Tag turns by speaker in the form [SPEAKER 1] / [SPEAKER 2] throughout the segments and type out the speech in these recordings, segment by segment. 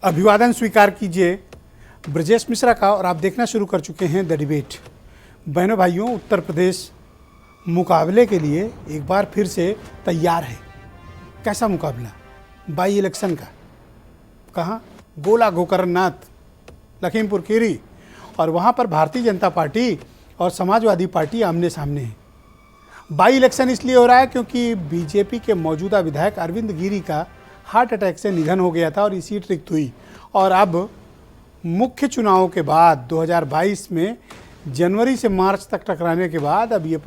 [SPEAKER 1] अभिवादन स्वीकार कीजिए ब्रजेश मिश्रा का। और आप देखना शुरू कर चुके हैं द डिबेट। बहनों भाइयों, उत्तर प्रदेश मुकाबले के लिए एक बार फिर से तैयार है। कैसा मुकाबला? बाई इलेक्शन का। कहाँ? गोला गोकर्णनाथ, लखीमपुर खीरी। और वहाँ पर भारतीय जनता पार्टी और समाजवादी पार्टी आमने सामने है। बाई इलेक्शन इसलिए हो रहा है क्योंकि बीजेपी के मौजूदा विधायक अरविंद गिरी का हार्ट अटैक से निधन हो गया था और ये सीट रिक्त हुई। और अब मुख्य चुनावों के बाद 2022 में जनवरी से मार्च तक टकराने के बाद अब ये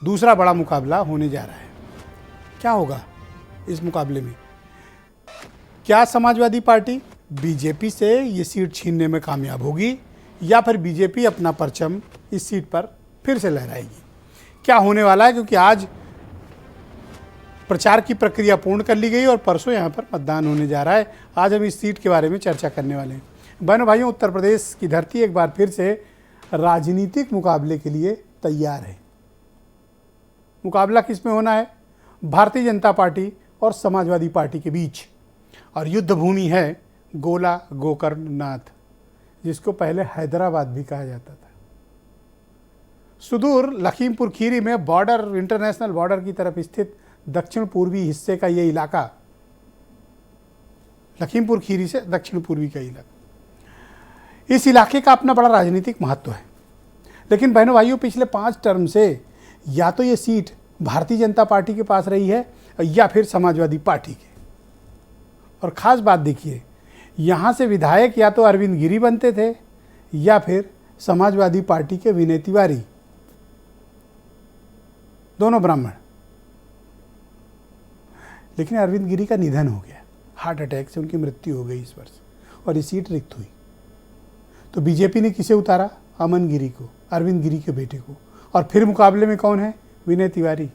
[SPEAKER 1] दूसरा बड़ा मुकाबला होने जा रहा है। क्या होगा इस मुकाबले में? क्या समाजवादी पार्टी बीजेपी से ये सीट छीनने में कामयाब होगी या फिर बीजेपी अपना परचम इस सीट पर फिर से लहराएगी? क्या होने वाला है? क्योंकि आज प्रचार की प्रक्रिया पूर्ण कर ली गई और परसों यहाँ पर मतदान होने जा रहा है। आज हम इस सीट के बारे में चर्चा करने वाले हैं। बहनों भाइयों, उत्तर प्रदेश की धरती एक बार फिर से राजनीतिक मुकाबले के लिए तैयार है। मुकाबला किस में होना है? भारतीय जनता पार्टी और समाजवादी पार्टी के बीच। और युद्ध भूमि है गोला गोकर्णनाथ, जिसको पहले हैदराबाद भी कहा जाता था। सुदूर लखीमपुर खीरी में बॉर्डर, इंटरनेशनल बॉर्डर की तरफ स्थित दक्षिण पूर्वी हिस्से का ये इलाका, लखीमपुर खीरी से दक्षिण पूर्वी का इलाका, इस इलाके का अपना बड़ा राजनीतिक महत्व है। लेकिन बहनों भाइयों, पिछले 5 टर्म से या तो ये सीट भारतीय जनता पार्टी के पास रही है या फिर समाजवादी पार्टी के। और ख़ास बात देखिए, यहाँ से विधायक या तो अरविंद गिरी बनते थे या फिर समाजवादी पार्टी के विनय तिवारी, दोनों ब्राह्मण। लेकिन अरविंद गिरी का निधन हो गया, हार्ट अटैक से उनकी मृत्यु हो गई इस वर्ष, और ये सीट रिक्त हुई। तो बीजेपी ने किसे उतारा? अमन गिरी को, अरविंद गिरी के बेटे को। और फिर मुकाबले में कौन है? विनय तिवारी।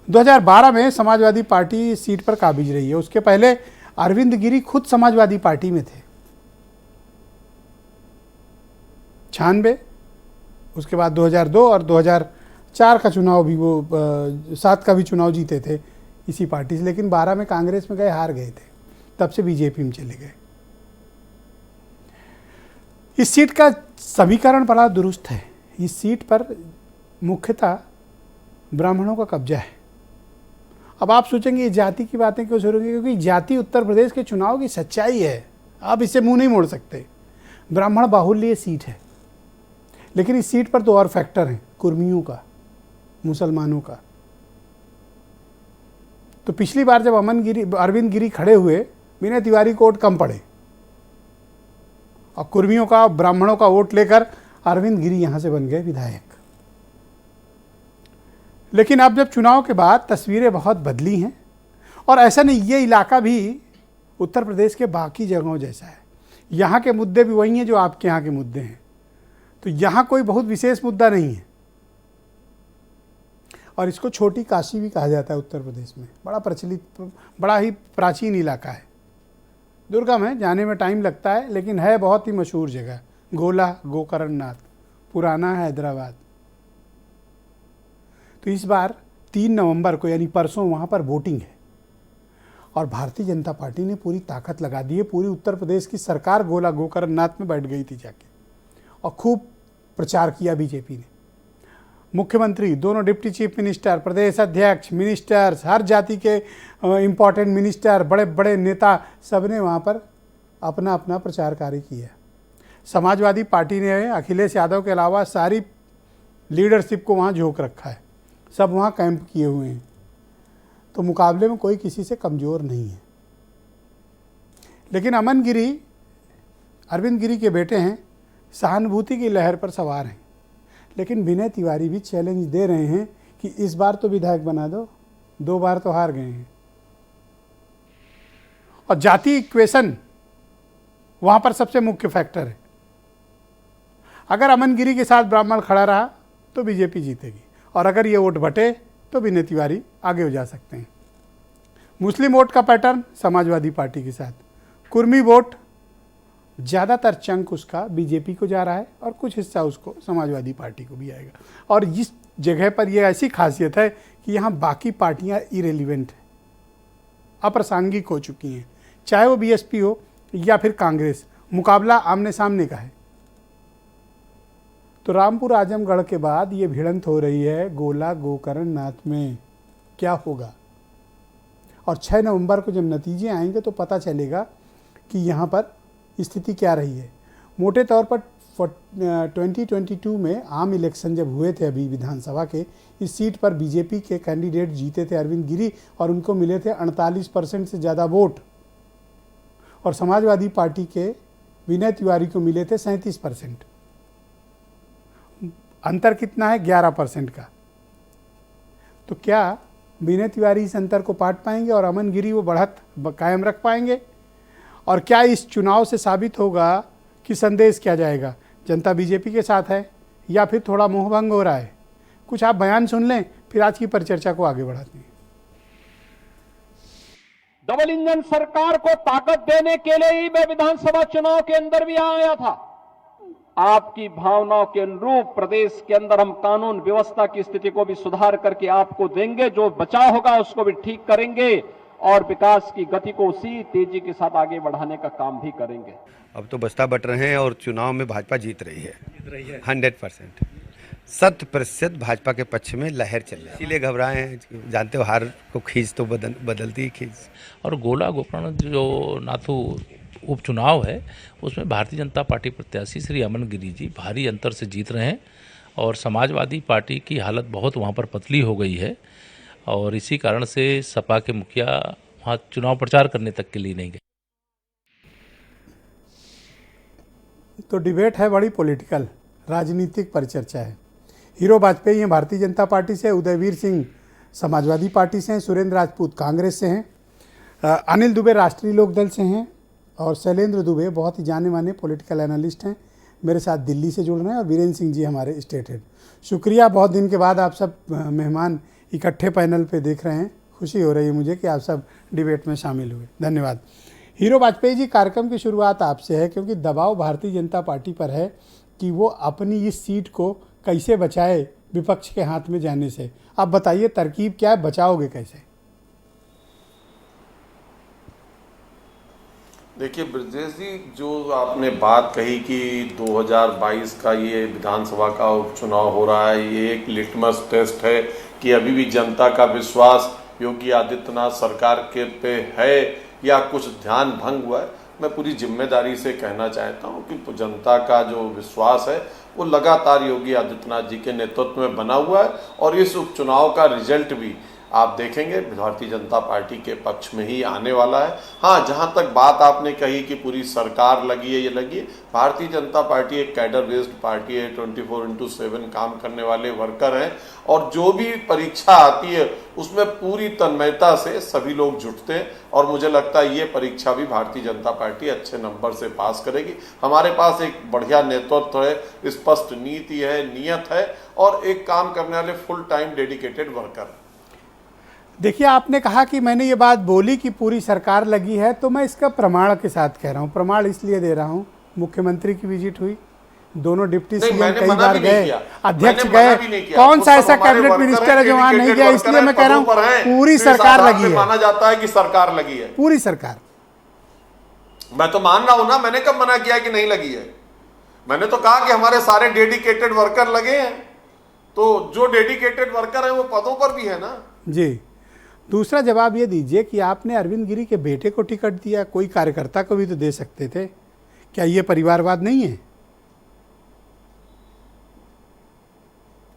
[SPEAKER 1] 2012 में समाजवादी पार्टी इस सीट पर काबिज रही है। उसके पहले अरविंद गिरी खुद समाजवादी पार्टी में थे। 96, उसके बाद 2002 और 2004 का चुनाव भी, वो 7 का भी चुनाव जीते थे इसी पार्टी से। लेकिन 12 में कांग्रेस में गए, हार गए थे, तब से बीजेपी में चले गए। इस सीट का समीकरण बड़ा दुरुस्त है। इस सीट पर मुख्यतः ब्राह्मणों का कब्जा है। अब आप सोचेंगे ये जाति की बातें क्यों शुरू होंगी? क्योंकि जाति उत्तर प्रदेश के चुनाव की सच्चाई है। आप इससे मुंह नहीं मोड़ सकते। ब्राह्मण बाहुल्य सीट है। लेकिन इस सीट पर 2 और फैक्टर हैं, कुर्मियों का, मुसलमानों का। तो पिछली बार जब अरविंद गिरी खड़े हुए, विनय तिवारी को वोट कम पड़े और कुर्मियों का, ब्राह्मणों का वोट लेकर अरविंद गिरी यहां से बन गए विधायक। लेकिन अब जब चुनाव के बाद तस्वीरें बहुत बदली हैं, और ऐसा नहीं, ये इलाका भी उत्तर प्रदेश के बाकी जगहों जैसा है। यहाँ के मुद्दे भी वही हैं जो आपके यहाँ के मुद्दे हैं। तो यहाँ कोई बहुत विशेष मुद्दा नहीं है। और इसको छोटी काशी भी कहा जाता है उत्तर प्रदेश में। बड़ा प्रचलित, बड़ा ही प्राचीन इलाका है। दुर्गम है, जाने में टाइम लगता है, लेकिन है बहुत ही मशहूर जगह। गोला गोकर्णनाथ, पुराना हैदराबाद। तो इस बार 3 नवंबर को, यानी परसों, वहाँ पर वोटिंग है। और भारतीय जनता पार्टी ने पूरी ताकत लगा दी है। पूरी उत्तर प्रदेश की सरकार गोला गोकर्णनाथ में बैठ गई थी जाके, और खूब प्रचार किया बीजेपी ने। मुख्यमंत्री, दोनों डिप्टी चीफ मिनिस्टर, प्रदेश अध्यक्ष, मिनिस्टर्स, हर जाति के इम्पॉर्टेंट मिनिस्टर, बड़े बड़े नेता, सब ने वहाँ पर अपना अपना प्रचार कार्य किया। समाजवादी पार्टी ने अखिलेश यादव के अलावा सारी लीडरशिप को वहाँ झोंक रखा है। सब वहाँ कैंप किए हुए हैं। तो मुकाबले में कोई किसी से कमज़ोर नहीं है। लेकिन अमन गिरी, अरविंद गिरी के बेटे हैं, सहानुभूति की लहर पर सवार हैं। लेकिन विनय तिवारी भी चैलेंज दे रहे हैं कि इस बार तो विधायक बना दो, 2 बार तो हार गए हैं। और जाति इक्वेशन वहां पर सबसे मुख्य फैक्टर है। अगर अमन गिरी के साथ ब्राह्मण खड़ा रहा तो बीजेपी जीतेगी, और अगर ये वोट बटे तो विनय तिवारी आगे हो जा सकते हैं। मुस्लिम वोट का पैटर्न समाजवादी पार्टी के साथ, कुर्मी वोट ज़्यादातर चंक उसका बीजेपी को जा रहा है और कुछ हिस्सा उसको समाजवादी पार्टी को भी आएगा। और इस जगह पर यह ऐसी खासियत है कि यहाँ बाकी पार्टियाँ इरेलीवेंट हैं, अप्रासंगिक हो चुकी हैं, चाहे वो बीएसपी हो या फिर कांग्रेस, मुकाबला आमने सामने का है। तो रामपुर आजमगढ़ के बाद ये भिड़ंत हो रही है गोला गोकर्ण नाथ में, क्या होगा? और 6 नवंबर को जब नतीजे आएंगे तो पता चलेगा कि यहाँ पर स्थिति क्या रही है। मोटे तौर पर 2022 में आम इलेक्शन जब हुए थे अभी विधानसभा के, इस सीट पर बीजेपी के कैंडिडेट जीते थे अरविंद गिरी और उनको मिले थे 48% से ज़्यादा वोट, और समाजवादी पार्टी के विनय तिवारी को मिले थे 37%। अंतर कितना है? 11% का। तो क्या विनय तिवारी इस अंतर को पाट पाएंगे और अमन गिरी वो बढ़त कायम रख पाएंगे? और क्या इस चुनाव से साबित होगा कि संदेश क्या जाएगा, जनता बीजेपी के साथ है या फिर थोड़ा मोहभंग हो रहा है? कुछ आप बयान सुन लें, फिर आज की परिचर्चा को आगे बढ़ाते हैं।
[SPEAKER 2] डबल इंजन सरकार को ताकत देने के लिए ही मैं विधानसभा चुनाव के अंदर भी आया था। आपकी भावनाओं के अनुरूप प्रदेश के अंदर हम कानून व्यवस्था की स्थिति को भी सुधार करके आपको देंगे, जो बचाव होगा उसको भी ठीक करेंगे और विकास की गति को उसी तेजी के साथ आगे बढ़ाने का काम भी करेंगे।
[SPEAKER 3] अब तो बस्ता बट रहे हैं और चुनाव में भाजपा जीत रही है 100%, 100% भाजपा के पक्ष में लहर चल रही है। इसीलिए घबराए हैं, जानते हो हार को खींच तो बदलती ही खींच।
[SPEAKER 4] और गोला गोकर्ण जो नाथू उपचुनाव है उसमें भारतीय जनता पार्टी प्रत्याशी श्री अमन गिरी जी भारी अंतर से जीत रहे हैं और समाजवादी पार्टी की हालत बहुत वहाँ पर पतली हो गई है और इसी कारण से सपा के मुखिया वहाँ चुनाव प्रचार करने तक के लिए नहीं गए।
[SPEAKER 1] तो डिबेट है बड़ी पॉलिटिकल, राजनीतिक परिचर्चा है। हीरो वाजपेयी हैं भारतीय जनता पार्टी से, उदयवीर सिंह समाजवादी पार्टी से हैं, सुरेंद्र राजपूत कांग्रेस से हैं, अनिल दुबे राष्ट्रीय लोकदल से हैं और शैलेंद्र दुबे बहुत ही जाने माने पॉलिटिकल एनालिस्ट हैं, मेरे साथ दिल्ली से जुड़ रहे हैं, और वीरेंद्र सिंह जी हमारे स्टेट हेड। शुक्रिया, बहुत दिन के बाद आप सब मेहमान इकट्ठे पैनल पे देख रहे हैं। खुशी हो रही है मुझे कि आप सब डिबेट में शामिल हुए, धन्यवाद। हीरो वाजपेयी जी, कार्यक्रम की शुरुआत आपसे है क्योंकि दबाव भारतीय जनता पार्टी पर है कि वो अपनी इस सीट को कैसे बचाए विपक्ष के हाथ में जाने से। आप बताइए तरकीब क्या है, बचाओगे कैसे?
[SPEAKER 5] देखिए ब्रजेश जी, जो आपने बात कही कि 2022 का ये विधानसभा का उपचुनाव हो रहा है, ये एक लिटमस टेस्ट है कि अभी भी जनता का विश्वास योगी आदित्यनाथ सरकार के पे है या कुछ ध्यान भंग हुआ है। मैं पूरी जिम्मेदारी से कहना चाहता हूँ कि जनता का जो विश्वास है वो लगातार योगी आदित्यनाथ जी के नेतृत्व में बना हुआ है और इस उपचुनाव का रिजल्ट भी आप देखेंगे भारतीय जनता पार्टी के पक्ष में ही आने वाला है। हाँ, जहाँ तक बात आपने कही कि पूरी सरकार लगी है, ये लगी है, भारतीय जनता पार्टी एक कैडर बेस्ड पार्टी है, 24/7 काम करने वाले वर्कर हैं और जो भी परीक्षा आती है उसमें पूरी तन्मयता से सभी लोग जुटते हैं और मुझे लगता है ये परीक्षा भी भारतीय जनता पार्टी अच्छे नंबर से पास करेगी। हमारे पास एक बढ़िया नेतृत्व है, स्पष्ट नीति है, नियत है और एक काम करने वाले फुल टाइम डेडिकेटेड वर्कर।
[SPEAKER 1] देखिए, आपने कहा कि मैंने ये बात बोली कि पूरी सरकार लगी है, तो मैं इसका प्रमाण के साथ कह रहा हूँ। प्रमाण इसलिए दे रहा हूँ, मुख्यमंत्री की विजिट हुई, दोनों डिप्टी सीएम कई बार गए, अध्यक्ष गए, कौन सा ऐसा कैबिनेट मिनिस्टर है जो वहां नहीं गया? इसलिए मैं कह रहा हूँ पूरी सरकार लगी है।
[SPEAKER 5] माना जाता है कि सरकार लगी है,
[SPEAKER 1] पूरी सरकार।
[SPEAKER 5] मैं तो मान रहा हूं ना, मैंने कब मना किया कि नहीं लगी है? मैंने तो कहा कि हमारे सारे डेडिकेटेड वर्कर लगे हैं, तो जो डेडिकेटेड वर्कर है वो पदों पर भी है ना
[SPEAKER 1] जी। दूसरा जवाब ये दीजिए कि आपने अरविंद गिरी के बेटे को टिकट दिया, कोई कार्यकर्ता को भी तो दे सकते थे, क्या ये परिवारवाद नहीं है?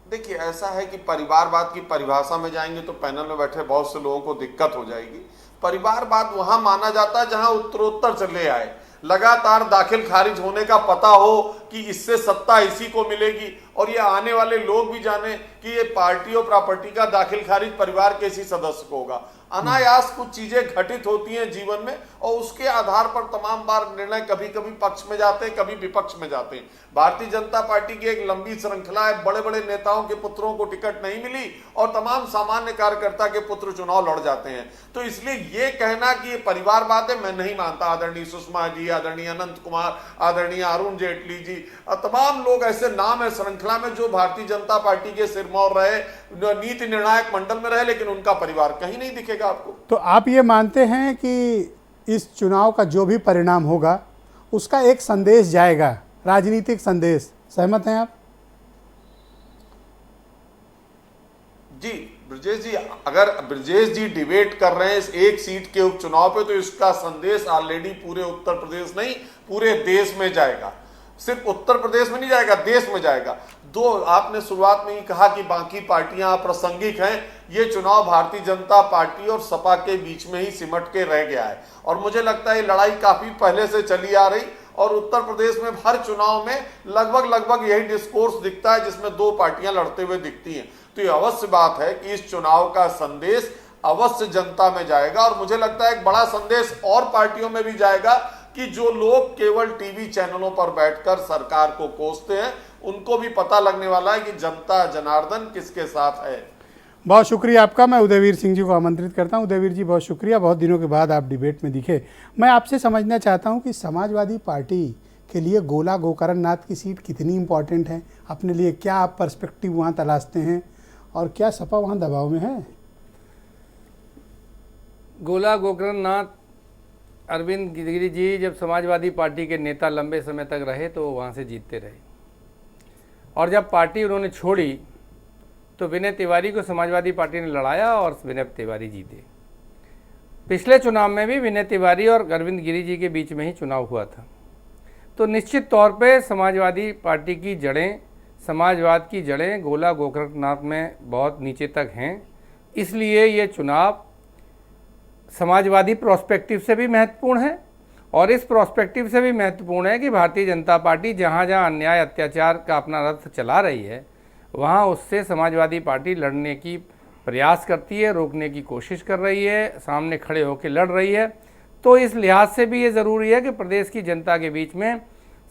[SPEAKER 5] देखिए, ऐसा है कि परिवारवाद की परिभाषा में जाएंगे तो पैनल में बैठे बहुत से लोगों को दिक्कत हो जाएगी। परिवारवाद वहां माना जाता है जहां उत्तरोत्तर चले आए, लगातार दाखिल खारिज होने का पता हो कि इससे सत्ता इसी को मिलेगी और ये आने वाले लोग भी जाने कि ये पार्टी और प्रॉपर्टी का दाखिल खारिज परिवार के इसी सदस्य को होगा। अनायास कुछ चीजें घटित होती हैं जीवन में और उसके आधार पर तमाम बार निर्णय कभी कभी पक्ष में जाते हैं, कभी विपक्ष में जाते हैं। भारतीय जनता पार्टी की एक लंबी श्रृंखला है, बड़े बड़े नेताओं के पुत्रों को टिकट नहीं मिली और तमाम सामान्य कार्यकर्ता के पुत्र चुनाव लड़ जाते हैं। तो इसलिए ये कहना कि ये परिवारवाद है, मैं नहीं मानता। आदरणीय सुषमा जी, आदरणीय अनंत कुमार, आदरणीय अरुण जेटली जी, तमाम लोग ऐसे नाम है श्रृंखला में जो भारतीय जनता पार्टी के सिरमौर रहे, नीति निर्णायक मंडल में रहे, लेकिन उनका परिवार कहीं नहीं दिखेगा आपको।
[SPEAKER 1] तो आप ये मानते हैं कि इस चुनाव का जो भी परिणाम होगा उसका एक संदेश जाएगा, राजनीतिक संदेश। सहमत हैं आप?
[SPEAKER 5] जी ब्रजेश जी, अगर ब्रजेश जी डिबेट कर रहे हैं इस एक सीट के उपचुनाव पे, तो इसका संदेश ऑलरेडी पूरे उत्तर प्रदेश नहीं पूरे देश में जाएगा। सिर्फ उत्तर प्रदेश में नहीं जाएगा, देश में जाएगा। दो, आपने शुरुआत में ही कहा कि बाकी पार्टियां अप्रासंगिक हैं, ये चुनाव भारतीय जनता पार्टी और सपा के बीच में ही सिमट के रह गया है। और मुझे लगता है ये लड़ाई काफी पहले से चली आ रही, और उत्तर प्रदेश में हर चुनाव में लगभग यही डिस्कोर्स दिखता है जिसमें दो पार्टियां लड़ते हुए दिखती हैं। तो ये अवश्य बात है कि इस चुनाव का संदेश अवश्य जनता में जाएगा, और मुझे लगता है एक बड़ा संदेश और पार्टियों में भी जाएगा कि जो लोग केवल टीवी चैनलों पर बैठकर सरकार को कोसते हैं, उनको भी पता लगने वाला है कि जनता जनार्दन किसके साथ है।
[SPEAKER 1] बहुत शुक्रिया आपका। मैं उदयवीर सिंह जी को आमंत्रित करता हूं। उदयवीर जी, बहुत शुक्रिया, बहुत दिनों के बाद आप डिबेट में दिखे। मैं आपसे समझना चाहता हूं कि समाजवादी पार्टी के लिए गोला गोकर्ण नाथ की सीट कितनी इंपॉर्टेंट है अपने लिए, क्या आप पर्सपेक्टिव वहां तलाशते हैं, और क्या सपा वहां दबाव में है?
[SPEAKER 6] गोला गोकर्ण नाथ, अरविंद गिरी जी जब समाजवादी पार्टी के नेता लंबे समय तक रहे तो वहाँ से जीतते रहे, और जब पार्टी उन्होंने छोड़ी तो विनय तिवारी को समाजवादी पार्टी ने लड़ाया और विनय तिवारी जीते। पिछले चुनाव में भी विनय तिवारी और अरविंद गिरी जी के बीच में ही चुनाव हुआ था। तो निश्चित तौर पे समाजवादी पार्टी की जड़ें, समाजवाद की जड़ें गोला गोकर्णनाथ में बहुत नीचे तक हैं। इसलिए ये चुनाव समाजवादी प्रोस्पेक्टिव से भी महत्वपूर्ण है, और इस प्रोस्पेक्टिव से भी महत्वपूर्ण है कि भारतीय जनता पार्टी जहाँ जहाँ अन्याय अत्याचार का अपना रथ चला रही है, वहाँ उससे समाजवादी पार्टी लड़ने की प्रयास करती है, रोकने की कोशिश कर रही है, सामने खड़े होकर लड़ रही है। तो इस लिहाज से भी ये ज़रूरी है कि प्रदेश की जनता के बीच में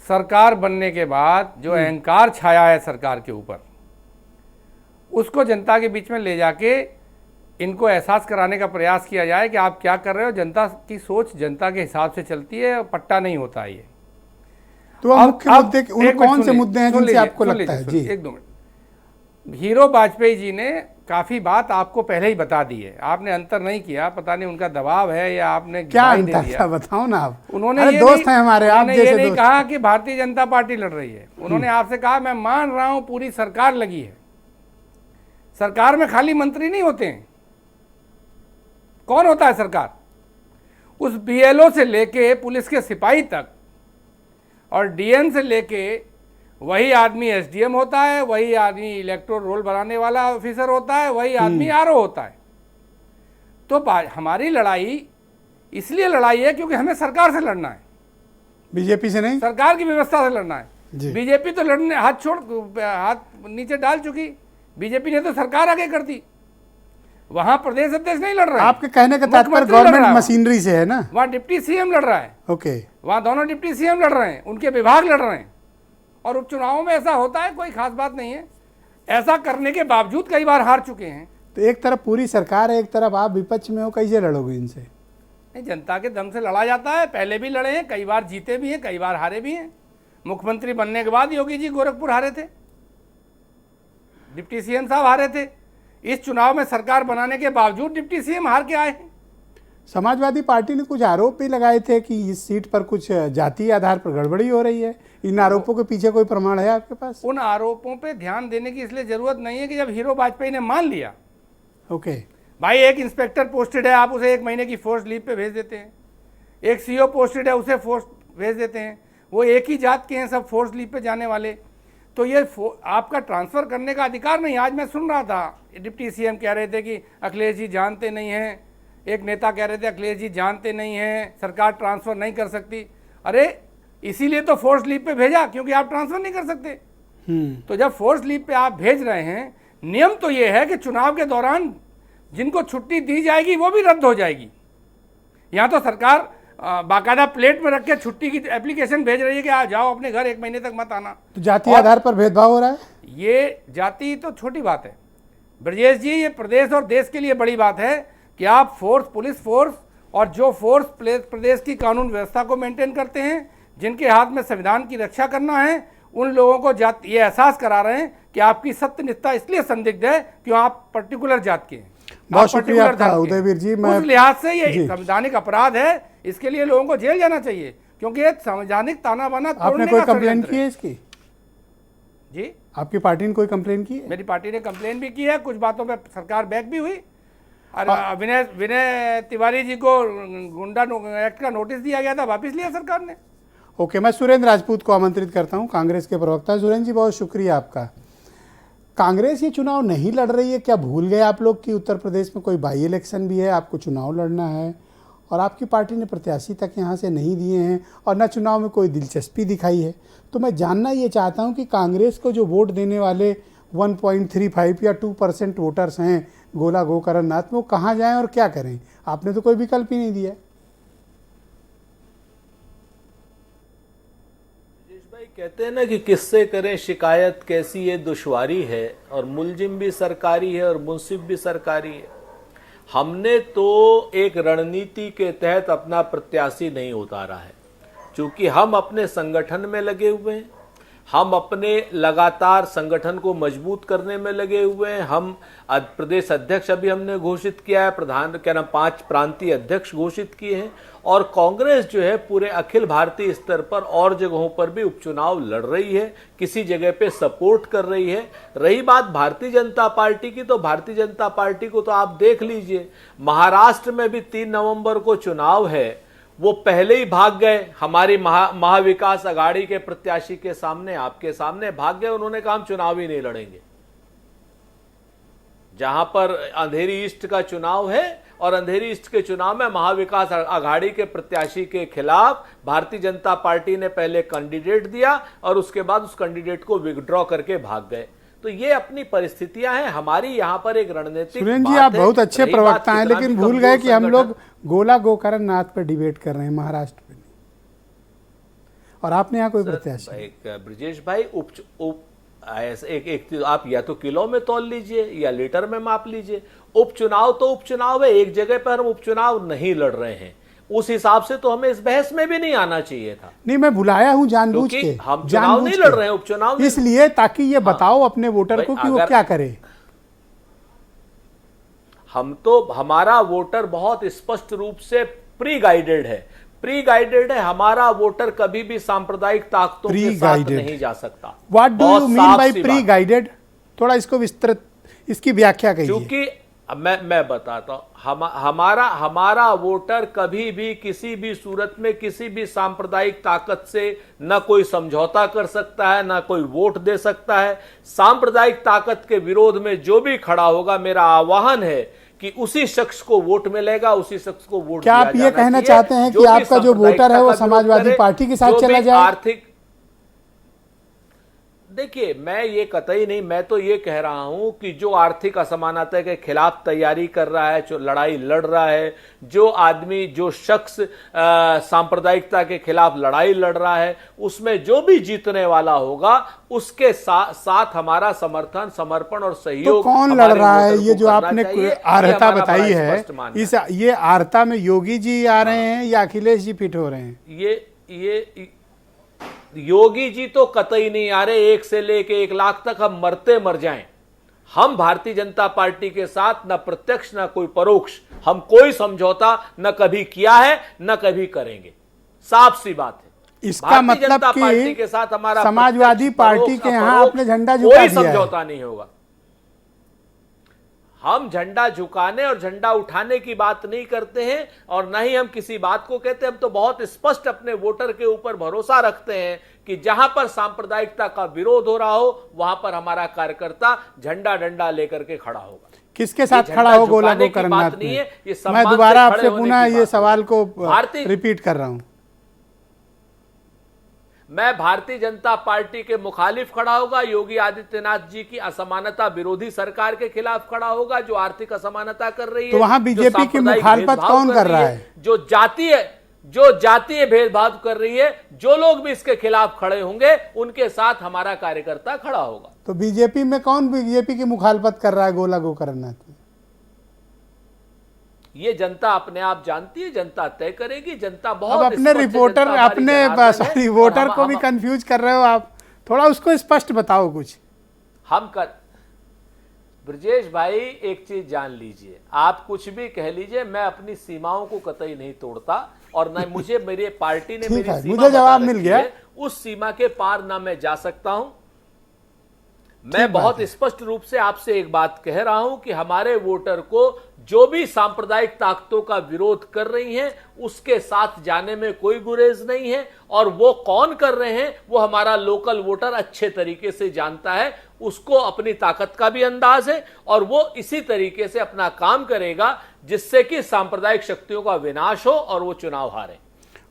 [SPEAKER 6] सरकार बनने के बाद जो अहंकार छाया है सरकार के ऊपर, उसको जनता के बीच में ले जाके इनको एहसास कराने का प्रयास किया जाए कि आप क्या कर रहे हो। जनता की सोच जनता के हिसाब से चलती है, पट्टा नहीं होता है ये।
[SPEAKER 1] तो मुख्य मुद्दे कौन से मुद्दे हैं जिनसे आपको लगता है? जी,
[SPEAKER 6] एक दो मिनट। हीरो वाजपेयी जी ने काफ़ी बात आपको पहले ही बता दी है, आपने अंतर नहीं किया, पता नहीं उनका दबाव है या आपने
[SPEAKER 1] क्या अंतर था, बताओ ना आप।
[SPEAKER 6] उन्होंने ये
[SPEAKER 1] दोस्त हैं हमारे, आप जैसे
[SPEAKER 6] ये नहीं
[SPEAKER 1] दोस्त।
[SPEAKER 6] कहा कि भारतीय जनता पार्टी लड़ रही है। उन्होंने आपसे कहा मैं मान रहा हूं पूरी सरकार लगी है, सरकार में खाली मंत्री नहीं होते हैं। कौन होता है सरकार? उस बीएलओ से लेके पुलिस के सिपाही तक और डीएम से लेके वही आदमी एसडीएम होता है, वही आदमी इलेक्टोरल रोल बनाने वाला ऑफिसर होता है, वही आदमी आरओ होता है। तो हमारी लड़ाई इसलिए लड़ाई है क्योंकि हमें सरकार से लड़ना है,
[SPEAKER 1] बीजेपी से नहीं,
[SPEAKER 6] सरकार की व्यवस्था से लड़ना है। बीजेपी तो लड़ने हाथ नीचे डाल चुकी, बीजेपी ने तो सरकार आगे कर दी, वहां प्रदेश अध्यक्ष नहीं लड़ रहा है।
[SPEAKER 1] आपके कहने का तात्पर्य गवर्नमेंट मशीनरी से है ना?
[SPEAKER 6] वहां डिप्टी सीएम लड़ रहा है।
[SPEAKER 1] ओके,
[SPEAKER 6] वहां दोनों डिप्टी सीएम लड़ रहे हैं, उनके विभाग लड़ रहे हैं। और उपचुनावों में ऐसा होता है, कोई खास बात नहीं है। ऐसा करने के बावजूद कई बार हार चुके हैं।
[SPEAKER 1] तो एक तरफ पूरी सरकार है, एक तरफ आप विपक्ष में हो, कैसे लड़ोगे इनसे?
[SPEAKER 6] नहीं, जनता के दम से लड़ा जाता है। पहले भी लड़े हैं, कई बार जीते भी हैं, कई बार हारे भी हैं। मुख्यमंत्री बनने के बाद योगी जी गोरखपुर हारे थे, डिप्टी सीएम साहब हारे थे। इस चुनाव में सरकार बनाने के बावजूद डिप्टी सीएम हार के आए हैं।
[SPEAKER 1] समाजवादी पार्टी ने कुछ आरोप भी लगाए थे कि इस सीट पर कुछ जातीय आधार पर गड़बड़ी हो रही है। इन आरोपों के पीछे कोई प्रमाण है आपके पास?
[SPEAKER 6] उन आरोपों पे ध्यान देने की इसलिए जरूरत नहीं है कि जब हीरो वाजपेयी ने मान लिया,
[SPEAKER 1] ओके
[SPEAKER 6] भाई एक इंस्पेक्टर पोस्टेड है, आप उसे 1 महीने की फोर्स लीव पे भेज देते हैं। एक सीओ पोस्टेड है, उसे फोर्स भेज देते हैं। वो एक ही जात के हैं सब, फोर्स लीव पे जाने वाले। तो ये आपका ट्रांसफ़र करने का अधिकार नहीं। आज मैं सुन रहा था, डिप्टी सीएम कह रहे थे कि अखिलेश जी जानते नहीं हैं, एक नेता कह रहे थे अखिलेश जी जानते नहीं हैं, सरकार ट्रांसफ़र नहीं कर सकती। अरे इसीलिए तो फोर्स लीव पे भेजा, क्योंकि आप ट्रांसफ़र नहीं कर सकते। तो जब फोर्स लीव पे आप भेज रहे हैं, नियम तो ये है कि चुनाव के दौरान जिनको छुट्टी दी जाएगी वो भी रद्द हो जाएगी। यहाँ तो सरकार बाकायदा प्लेट में रख के छुट्टी की एप्लीकेशन भेज रही है कि आ जाओ अपने घर, 1 महीने तक मत आना।
[SPEAKER 1] तो जातीय आधार पर भेदभाव हो रहा है?
[SPEAKER 6] ये जाति तो छोटी बात है ब्रजेश जी, ये प्रदेश और देश के लिए बड़ी बात है कि आप फोर्स, पुलिस फोर्स और जो फोर्स प्रदेश की कानून व्यवस्था को मेंटेन करते हैं, जिनके हाथ में संविधान की रक्षा करना है, उन लोगों को जाति ये एहसास करा रहे हैं कि आपकी सत्यनिष्ठा इसलिए संदिग्ध है कि आप पर्टिकुलर जात के हैं।
[SPEAKER 1] बहुत शुक्रिया आपका उदयवीर जी।
[SPEAKER 6] उस लिहाज से ये संवैधानिक अपराध है, इसके लिए लोगों को जेल जाना चाहिए, क्योंकि एक संवैधानिक ताना बाना
[SPEAKER 1] आपने
[SPEAKER 6] तोड़ने
[SPEAKER 1] कोई
[SPEAKER 6] का
[SPEAKER 1] कंप्लेन
[SPEAKER 6] षड्यंत्र
[SPEAKER 1] की है इसकी?
[SPEAKER 6] जी,
[SPEAKER 1] आपकी पार्टी ने कोई कंप्लेन की है?
[SPEAKER 6] मेरी पार्टी ने कंप्लेन भी की है, कुछ बातों पे सरकार बैक भी हुई। और विनय तिवारी जी को गुंडा एक्ट का नोटिस दिया गया था, वापस लिया सरकार ने।
[SPEAKER 1] ओके, मैं सुरेंद्र राजपूत को आमंत्रित करता हूं, कांग्रेस के प्रवक्ता। सुरेंद्र जी, बहुत शुक्रिया आपका। कांग्रेस ये चुनाव नहीं लड़ रही है, क्या भूल गए आप लोग कि उत्तर प्रदेश में कोई बाई इलेक्शन भी है, आपको चुनाव लड़ना है और आपकी पार्टी ने प्रत्याशी तक यहाँ से नहीं दिए हैं और न चुनाव में कोई दिलचस्पी दिखाई है? तो मैं जानना ये चाहता हूँ कि कांग्रेस को जो वोट देने वाले 1.35 या 2% वोटर्स हैं गोला गोकर्ण नाथ में, वो कहाँ जाएं और क्या करें? आपने तो कोई विकल्प ही नहीं दिया।
[SPEAKER 7] भाई कहते हैं ना कि किससे करें शिकायत, कैसी ये दुश्वारी है, और मुलजिम भी सरकारी है और मुंसिफ भी सरकारी है। हमने तो एक रणनीति के तहत अपना प्रत्याशी नहीं उतारा है, क्योंकि हम अपने संगठन में लगे हुए हैं, हम अपने लगातार संगठन को मजबूत करने में लगे हुए हैं। हम प्रदेश अध्यक्ष अभी हमने घोषित किया है, प्रधान क्या नाम 5 प्रांतीय अध्यक्ष घोषित किए हैं, और कांग्रेस जो है पूरे अखिल भारतीय स्तर पर और जगहों पर भी उपचुनाव लड़ रही है, किसी जगह पे सपोर्ट कर रही है। रही बात भारतीय जनता पार्टी की, तो भारतीय जनता पार्टी को तो आप देख लीजिए, महाराष्ट्र में भी 3 नवंबर को चुनाव है, वो पहले ही भाग गए हमारी महाविकास अघाड़ी के प्रत्याशी के सामने, आपके सामने भाग गए। उन्होंने कहा हम चुनाव ही नहीं लड़ेंगे। जहां पर अंधेरी ईस्ट का चुनाव है और अंधेरी ईस्ट के चुनाव में महाविकास अघाड़ी के प्रत्याशी के खिलाफ भारतीय जनता पार्टी ने पहले कैंडिडेट दिया और उसके बाद उस कैंडिडेट को विथड्रॉ करके भाग गए। तो ये अपनी परिस्थितियां हैं, हमारी यहाँ पर एक रणनीतिक
[SPEAKER 1] सुरेंद्र जी, आप बहुत अच्छे प्रवक्ता हैं, लेकिन भूल गए कि हम लोग गोला गोकर्ण नाथ पर डिबेट कर रहे हैं महाराष्ट्र में, और आपने यहाँ कोई प्रत्याशी?
[SPEAKER 7] एक ब्रिजेश भाई, एक आप या तो किलो में तौल लीजिए या लीटर में माप लीजिए। उपचुनाव तो उपचुनाव है, एक जगह पर हम उपचुनाव नहीं लड़ रहे हैं, उस हिसाब से तो हमें इस बहस में भी नहीं आना चाहिए था।
[SPEAKER 1] नहीं, मैं बुलाया हूं जानबूझ के,
[SPEAKER 7] हम चुनाव नहीं लड़ रहे हैं, उपचुनाव
[SPEAKER 1] इसलिए ताकि ये बताओ अपने वोटर को कि वो क्या करे।
[SPEAKER 7] हम तो, हमारा वोटर बहुत स्पष्ट रूप से प्री गाइडेड है, हमारा वोटर कभी भी सांप्रदायिक ताकतों के साथ नहीं जा सकता।
[SPEAKER 1] What do you mean by pre guided? थोड़ा इसको विस्तृत, इसकी व्याख्या कीजिए।
[SPEAKER 7] क्योंकि मैं बताता हूं, हमारा वोटर कभी भी किसी भी सूरत में किसी भी सांप्रदायिक ताकत से न कोई समझौता कर सकता है, न कोई वोट दे सकता है। सांप्रदायिक ताकत के विरोध में जो भी खड़ा होगा, मेरा आह्वान है कि उसी शख्स को वोट मिलेगा, उसी शख्स को वोट
[SPEAKER 1] क्या आप ये कहना चाहते हैं कि आपका जो वोटर है वो समाजवादी पार्टी के साथ चला जाए?
[SPEAKER 7] आर्थिक, देखिए, मैं ये कतई नहीं, मैं तो ये कह रहा हूं कि जो आर्थिक असमानता के खिलाफ तैयारी कर रहा है, जो लड़ाई लड़ रहा है, जो आदमी, जो शख्स सांप्रदायिकता के खिलाफ लड़ाई लड़ रहा है, उसमें जो भी जीतने वाला होगा उसके साथ हमारा समर्थन, समर्पण और सहयोग।
[SPEAKER 1] तो कौन लड़ रहा है? ये जो आपने आर्हता बताई है, इस ये आर्हता में योगी जी आ रहे हैं या अखिलेश जी फिट हो रहे हैं?
[SPEAKER 7] ये योगी जी तो कतई नहीं आ रहे। 1 से लेके 1 लाख तक हम मरते मर जाएं, हम भारतीय जनता पार्टी के साथ न प्रत्यक्ष न कोई परोक्ष, हम कोई समझौता न कभी किया है न कभी करेंगे। साफ सी बात है।
[SPEAKER 1] इसका मतलब कि
[SPEAKER 7] पार्टी के साथ हमारा
[SPEAKER 1] समाजवादी पार्टी के यहाँ आपने झंडा झुका
[SPEAKER 7] कोई
[SPEAKER 1] दिया है।
[SPEAKER 7] समझौता नहीं होगा। हम झंडा झुकाने और झंडा उठाने की बात नहीं करते हैं और न ही हम किसी बात को कहते हैं। हम तो बहुत स्पष्ट अपने वोटर के ऊपर भरोसा रखते हैं कि जहां पर सांप्रदायिकता का विरोध हो रहा हो, वहां पर हमारा कार्यकर्ता झंडा डंडा लेकर के खड़ा होगा।
[SPEAKER 1] किसके साथ खड़ा हो गोला गोकर्ण नाथ में? मैं दोबारा आपसे पुनः ये सवाल को रिपीट कर रहा हूं।
[SPEAKER 7] मैं भारतीय जनता पार्टी के मुखालिफ खड़ा होगा, योगी आदित्यनाथ जी की असमानता विरोधी सरकार के खिलाफ खड़ा होगा, जो आर्थिक असमानता कर रही है।
[SPEAKER 1] तो वहां बीजेपी की मुखालफत कौन कर रहा है?
[SPEAKER 7] जो जातीय भेदभाव कर रही है, जो लोग भी इसके खिलाफ खड़े होंगे उनके साथ हमारा कार्यकर्ता खड़ा होगा।
[SPEAKER 1] तो बीजेपी में कौन बीजेपी की मुखालफत कर रहा है गोला गोकर्ण नाथ में?
[SPEAKER 7] ये जनता अपने आप जानती है, जनता तय करेगी। जनता बहुत
[SPEAKER 1] अब अपने रिपोर्टर, अपने सॉरी वोटर को भी कंफ्यूज कर रहे हो आप, थोड़ा उसको स्पष्ट बताओ कुछ।
[SPEAKER 7] हम कर ब्रजेश भाई, एक चीज जान लीजिए, आप कुछ भी कह लीजिए, मैं अपनी सीमाओं को कतई नहीं तोड़ता और न मुझे मेरे पार्टी ने
[SPEAKER 1] ठीक
[SPEAKER 7] मेरी
[SPEAKER 1] है,
[SPEAKER 7] सीमा
[SPEAKER 1] मुझे जवाब
[SPEAKER 7] बता
[SPEAKER 1] मिल
[SPEAKER 7] रखी
[SPEAKER 1] गया।
[SPEAKER 7] है, उस सीमा के पार ना मैं जा सकता हूं। मैं बहुत स्पष्ट रूप से आपसे एक बात कह रहा हूं कि हमारे वोटर को जो भी सांप्रदायिक ताकतों का विरोध कर रही हैं उसके साथ जाने में कोई गुरेज नहीं है, और वो कौन कर रहे हैं वो हमारा लोकल वोटर अच्छे तरीके से जानता है। उसको अपनी ताकत का भी अंदाज है और वो इसी तरीके से अपना काम करेगा जिससे कि सांप्रदायिक शक्तियों का विनाश हो और वो चुनाव हारे।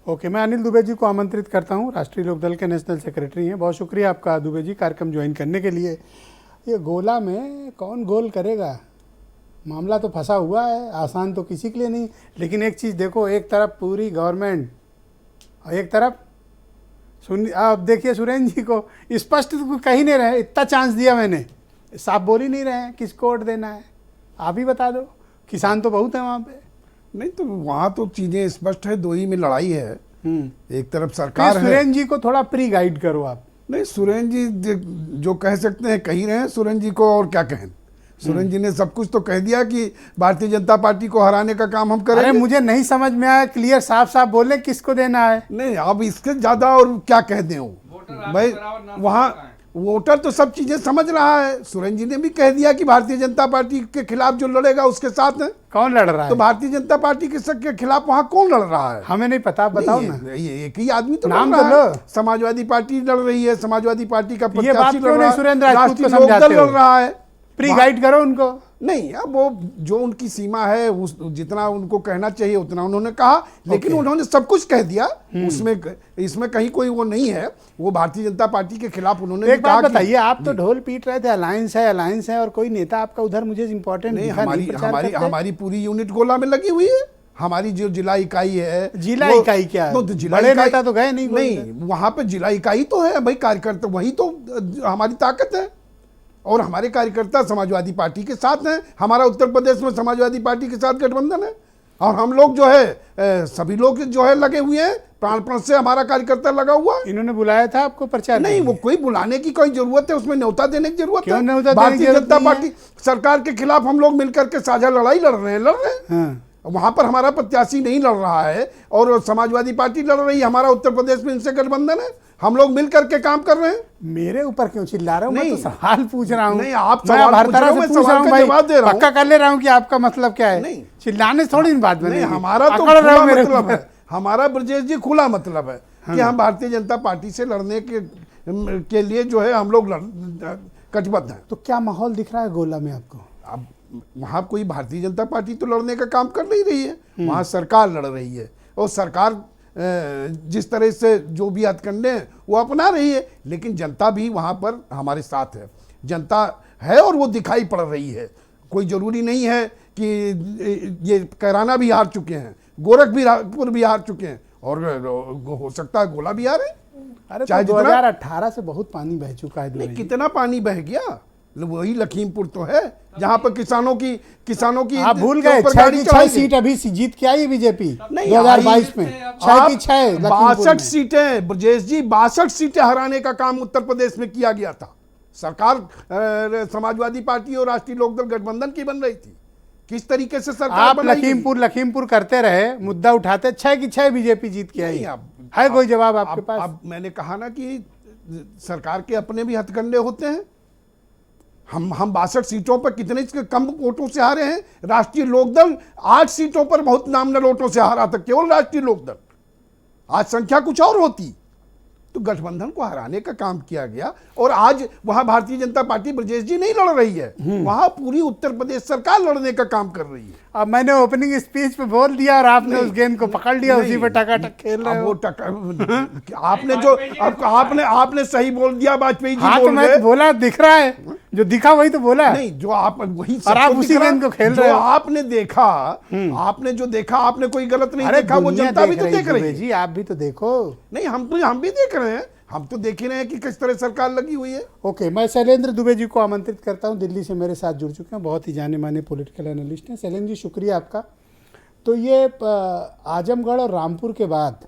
[SPEAKER 1] ओके, मैं अनिल दुबे जी को आमंत्रित करता हूं, राष्ट्रीय लोकदल के नेशनल सेक्रेटरी हैं। बहुत शुक्रिया आपका दुबे जी कार्यक्रम ज्वाइन करने के लिए। ये गोला में कौन गोल करेगा, मामला तो फंसा हुआ है, आसान तो किसी के लिए नहीं। लेकिन एक चीज़ देखो, एक तरफ पूरी गवर्नमेंट और एक तरफ सुन, आप देखिए सुरेंद्र जी को स्पष्ट तो कह ही नहीं रहे, इतना चांस दिया मैंने, साफ बोल ही नहीं रहे हैं किसको वोट देना है। आप ही बता दो, किसान तो बहुत है वहाँ पे।
[SPEAKER 8] नहीं तो वहाँ तो चीजें स्पष्ट है, दो ही में लड़ाई है। एक तरफ सरकार है।
[SPEAKER 1] सुरेंद्र जी को थोड़ा प्री गाइड करो आप।
[SPEAKER 8] नहीं, सुरेंद्र जी जो कह सकते हैं कह ही रहे हैं। सुरेंद्र जी को और क्या कहें, सुरेंद्र जी ने सब कुछ तो कह दिया कि भारतीय जनता पार्टी को हराने का काम हम करेंगे।
[SPEAKER 1] अरे मुझे नहीं समझ में आया, क्लियर साफ साफ बोले किसको देना है।
[SPEAKER 8] नहीं, अब इसके ज्यादा और क्या कह दें वो भाई, वहाँ वोटर तो सब चीजें समझ रहा है। सुरेंद्र जी ने भी कह दिया कि भारतीय जनता पार्टी के खिलाफ जो लड़ेगा उसके साथ है।
[SPEAKER 1] कौन लड़ रहा है?
[SPEAKER 8] तो भारतीय जनता पार्टी के खिलाफ वहाँ कौन लड़ रहा है?
[SPEAKER 1] हमें नहीं पता, बताओ
[SPEAKER 8] नहीं,
[SPEAKER 1] ना।
[SPEAKER 8] ये एक ही आदमी तो
[SPEAKER 1] नाम
[SPEAKER 8] लड़
[SPEAKER 1] तो
[SPEAKER 8] रहा है।
[SPEAKER 1] लो।
[SPEAKER 8] समाजवादी पार्टी लड़ रही है, समाजवादी पार्टी का
[SPEAKER 1] ये बात
[SPEAKER 8] प्रत्याशी
[SPEAKER 1] क्यों
[SPEAKER 8] लड़ रहा
[SPEAKER 1] नहीं
[SPEAKER 8] है,
[SPEAKER 1] सुरेंद्र राजपूत को
[SPEAKER 8] राष्ट्रीय
[SPEAKER 1] समझाते
[SPEAKER 8] लोकदल
[SPEAKER 1] हो?
[SPEAKER 8] लड़ रहा है।
[SPEAKER 1] प्री गाइड करो उनको।
[SPEAKER 8] नहीं, अब वो जो उनकी सीमा है उस जितना उनको कहना चाहिए उतना उन्होंने कहा, लेकिन उन्होंने सब कुछ कह दिया। उसमें इसमें कहीं कोई वो नहीं है। वो भारतीय जनता पार्टी के खिलाफ उन्होंने
[SPEAKER 1] एक
[SPEAKER 8] भी कहा
[SPEAKER 1] बात
[SPEAKER 8] कि
[SPEAKER 1] बताइए, आप तो ढोल पीट रहे थे अलायंस है, और कोई नेता आपका उधर मुझे इम्पोर्टेंट
[SPEAKER 8] नहीं,
[SPEAKER 1] दिखा नहीं प्रचार करते।
[SPEAKER 8] हमारी पूरी यूनिट गोला में लगी हुई है। हमारी जो जिला इकाई है,
[SPEAKER 1] जिला
[SPEAKER 8] वो-
[SPEAKER 1] इकाई क्या है?
[SPEAKER 8] तो जिला
[SPEAKER 1] बड़े
[SPEAKER 8] इकाई-
[SPEAKER 1] नेता तो गए नहीं कोई
[SPEAKER 8] नहीं, वहां पे जिला इकाई तो है भाई, कार्यकर्ता वही तो हमारी ताकत है। और हमारे कार्यकर्ता समाजवादी पार्टी के साथ हैं। हमारा उत्तर प्रदेश में समाजवादी पार्टी के साथ गठबंधन है, और हम लोग जो है सभी लोग जो है लगे हुए हैं, प्राणपण से हमारा कार्यकर्ता लगा हुआ है।
[SPEAKER 1] इन्होंने बुलाया था आपको प्रचार?
[SPEAKER 8] नहीं, वो कोई बुलाने की कोई जरूरत है, उसमें न्योता देने की जरूरत
[SPEAKER 1] क्यों
[SPEAKER 8] है?
[SPEAKER 1] न्योता देने की
[SPEAKER 8] भारतीय
[SPEAKER 1] जरूरत
[SPEAKER 8] जनता
[SPEAKER 1] नहीं है?
[SPEAKER 8] पार्टी सरकार के खिलाफ हम लोग मिलकर के साझा लड़ाई लड़ रहे हैं।
[SPEAKER 1] हाँ।
[SPEAKER 8] वहां पर हमारा प्रत्याशी नहीं लड़ रहा है और समाजवादी पार्टी लड़ रही है। हमारा उत्तर प्रदेश में इनसे गठबंधन है, हम लोग मिल करके काम कर रहे हैं।
[SPEAKER 1] मेरे ऊपर क्यों चिल्ला रहे हो? मैं
[SPEAKER 8] नहीं।
[SPEAKER 1] तो सवाल पूछ रहा हूँ।
[SPEAKER 8] नहीं, आप
[SPEAKER 1] मैं
[SPEAKER 8] सवाल
[SPEAKER 1] हर
[SPEAKER 8] पूछ
[SPEAKER 1] तरह
[SPEAKER 8] रहे हो,
[SPEAKER 1] से
[SPEAKER 8] मैं
[SPEAKER 1] पूछ रहा
[SPEAKER 8] सवाल
[SPEAKER 1] हूँ
[SPEAKER 8] का
[SPEAKER 1] भाई,
[SPEAKER 8] जवाब दे रहा हूँ।
[SPEAKER 1] पक्का कर ले रहा हूँ कि आपका मतलब क्या है।
[SPEAKER 8] नहीं।
[SPEAKER 1] चिल्लाने से थोड़ी बात बनेगी।
[SPEAKER 8] नहीं, हमारा तो
[SPEAKER 1] पकड़ रहे हो
[SPEAKER 8] खुला
[SPEAKER 1] मेरे
[SPEAKER 8] मतलब
[SPEAKER 1] ऊपर।
[SPEAKER 8] है, हमारा ब्रजेश जी खुला मतलब है कि हम भारतीय जनता पार्टी से लड़ने के लिए जो है हम लोग कटिबद्ध हैं।
[SPEAKER 1] तो क्या माहौल दिख रहा है गोला में आपको?
[SPEAKER 8] अब वहाँ कोई भारतीय जनता पार्टी तो लड़ने का काम कर नहीं रही है, वहाँ सरकार लड़ रही है। और सरकार जिस तरह से जो भी हथकंडे हैं वो अपना रही है, लेकिन जनता भी वहाँ पर हमारे साथ है। जनता है और वो दिखाई पड़ रही है। कोई ज़रूरी नहीं है कि ये कैराना भी हार चुके हैं, गोरखपुर भी हार चुके हैं, और हो सकता है गोला भी हारे।
[SPEAKER 1] अरे
[SPEAKER 8] चाहे
[SPEAKER 1] तो
[SPEAKER 8] जितना-
[SPEAKER 1] 2018 से बहुत पानी बह चुका है दुबई
[SPEAKER 8] नहीं,
[SPEAKER 1] जी।
[SPEAKER 8] कितना पानी बह गया, वही लखीमपुर तो है जहाँ पर किसानों की
[SPEAKER 1] आप भूल
[SPEAKER 8] के
[SPEAKER 1] गए,
[SPEAKER 8] ऊपर
[SPEAKER 1] 6
[SPEAKER 8] गाड़ी
[SPEAKER 1] की 6
[SPEAKER 8] चढ़ाई
[SPEAKER 1] सीट अभी जीत के आई बीजेपी
[SPEAKER 8] नहीं,
[SPEAKER 1] 2022 में। 6 की 6
[SPEAKER 8] 62 सीटें ब्रजेश जी, 62 सीटें हराने का काम उत्तर प्रदेश में किया गया था। सरकार समाजवादी पार्टी और राष्ट्रीय लोकदल गठबंधन की बन रही थी। किस तरीके से सरकार
[SPEAKER 1] आप
[SPEAKER 8] बनाई गई?
[SPEAKER 1] लखीमपुर करते रहे, मुद्दा उठाते, 6 की 6 बीजेपी जीत के आई।
[SPEAKER 8] नहीं,
[SPEAKER 1] है कोई जवाब आपके पास?
[SPEAKER 8] अब मैंने कहा ना कि सरकार के अपने भी हथकंडे होते हैं। हम 62 सीटों पर कितने कम वोटों से हारे हैं। राष्ट्रीय लोकदल 8 सीटों पर बहुत नामनल वोटों से हारा था, केवल राष्ट्रीय लोकदल। आज संख्या कुछ और होती तो गठबंधन को हराने का काम किया गया। और आज वहां भारतीय जनता पार्टी ब्रजेश जी नहीं लड़ रही है, वहां पूरी उत्तर प्रदेश सरकार लड़ने का काम कर रही है।
[SPEAKER 1] अब मैंने ओपनिंग स्पीच पे बोल दिया और आपने उस गेंद को पकड़ लिया, उसी पे टकाटक खेल रहे
[SPEAKER 8] अब
[SPEAKER 1] हो।
[SPEAKER 8] वो आपने जो आपने सही बोल दिया, वाजपेयी जी
[SPEAKER 1] हाँ तो
[SPEAKER 8] बोल
[SPEAKER 1] मैं
[SPEAKER 8] रहे।
[SPEAKER 1] तो बोला, दिख रहा है, जो दिखा वही तो बोला।
[SPEAKER 8] नहीं, जो आप वही
[SPEAKER 1] और आप
[SPEAKER 8] सबको
[SPEAKER 1] उसी
[SPEAKER 8] दिख रहा-
[SPEAKER 1] गेंद को खेल
[SPEAKER 8] जो
[SPEAKER 1] रहे हो।
[SPEAKER 8] आपने देखा, आपने जो देखा, आपने कोई गलत नहीं
[SPEAKER 1] अरे
[SPEAKER 8] देखा, वो
[SPEAKER 1] दुनिया
[SPEAKER 8] जनता भी तो
[SPEAKER 1] रही
[SPEAKER 8] देख रही
[SPEAKER 1] दुबे
[SPEAKER 8] है।
[SPEAKER 1] जी, आप भी तो देखो।
[SPEAKER 8] नहीं, हम भी देख रहे हैं, हम तो देख ही रहे हैं कि किस तरह सरकार लगी हुई है।
[SPEAKER 1] ओके, मैं शैलेंद्र दुबे जी को आमंत्रित करता हूं, दिल्ली से मेरे साथ जुड़ चुके हैं, बहुत ही जाने माने पॉलिटिकल एनालिस्ट हैं। शैलेंद्र जी, शुक्रिया आपका। तो ये आजमगढ़ और रामपुर के बाद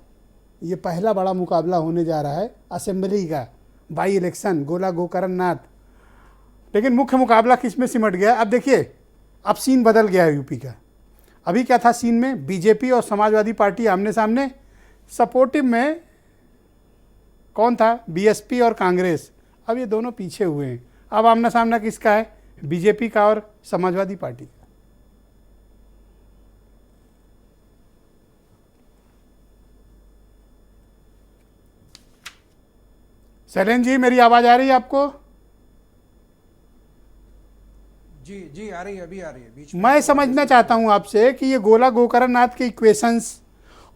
[SPEAKER 1] ये पहला बड़ा मुकाबला होने जा रहा है असेंबली का, बाई इलेक्शन, गोला गोकरण नाथ। लेकिन मुख्य मुकाबला किस में सिमट गया? अब देखिए, अब सीन बदल गया है यूपी का। अभी क्या था सीन में, बीजेपी और समाजवादी पार्टी आमने सामने, सपोर्टिव में कौन था, बीएसपी और कांग्रेस। अब ये दोनों पीछे हुए हैं। अब आमना सामना किसका है, बीजेपी का और समाजवादी पार्टी का। शैलेंद्र जी, मेरी आवाज आ रही है आपको?
[SPEAKER 9] जी जी, आ रही है, अभी आ रही है। बीच में
[SPEAKER 1] मैं समझना चाहता हूं आपसे कि ये गोला गोकर्ण नाथ के इक्वेशंस,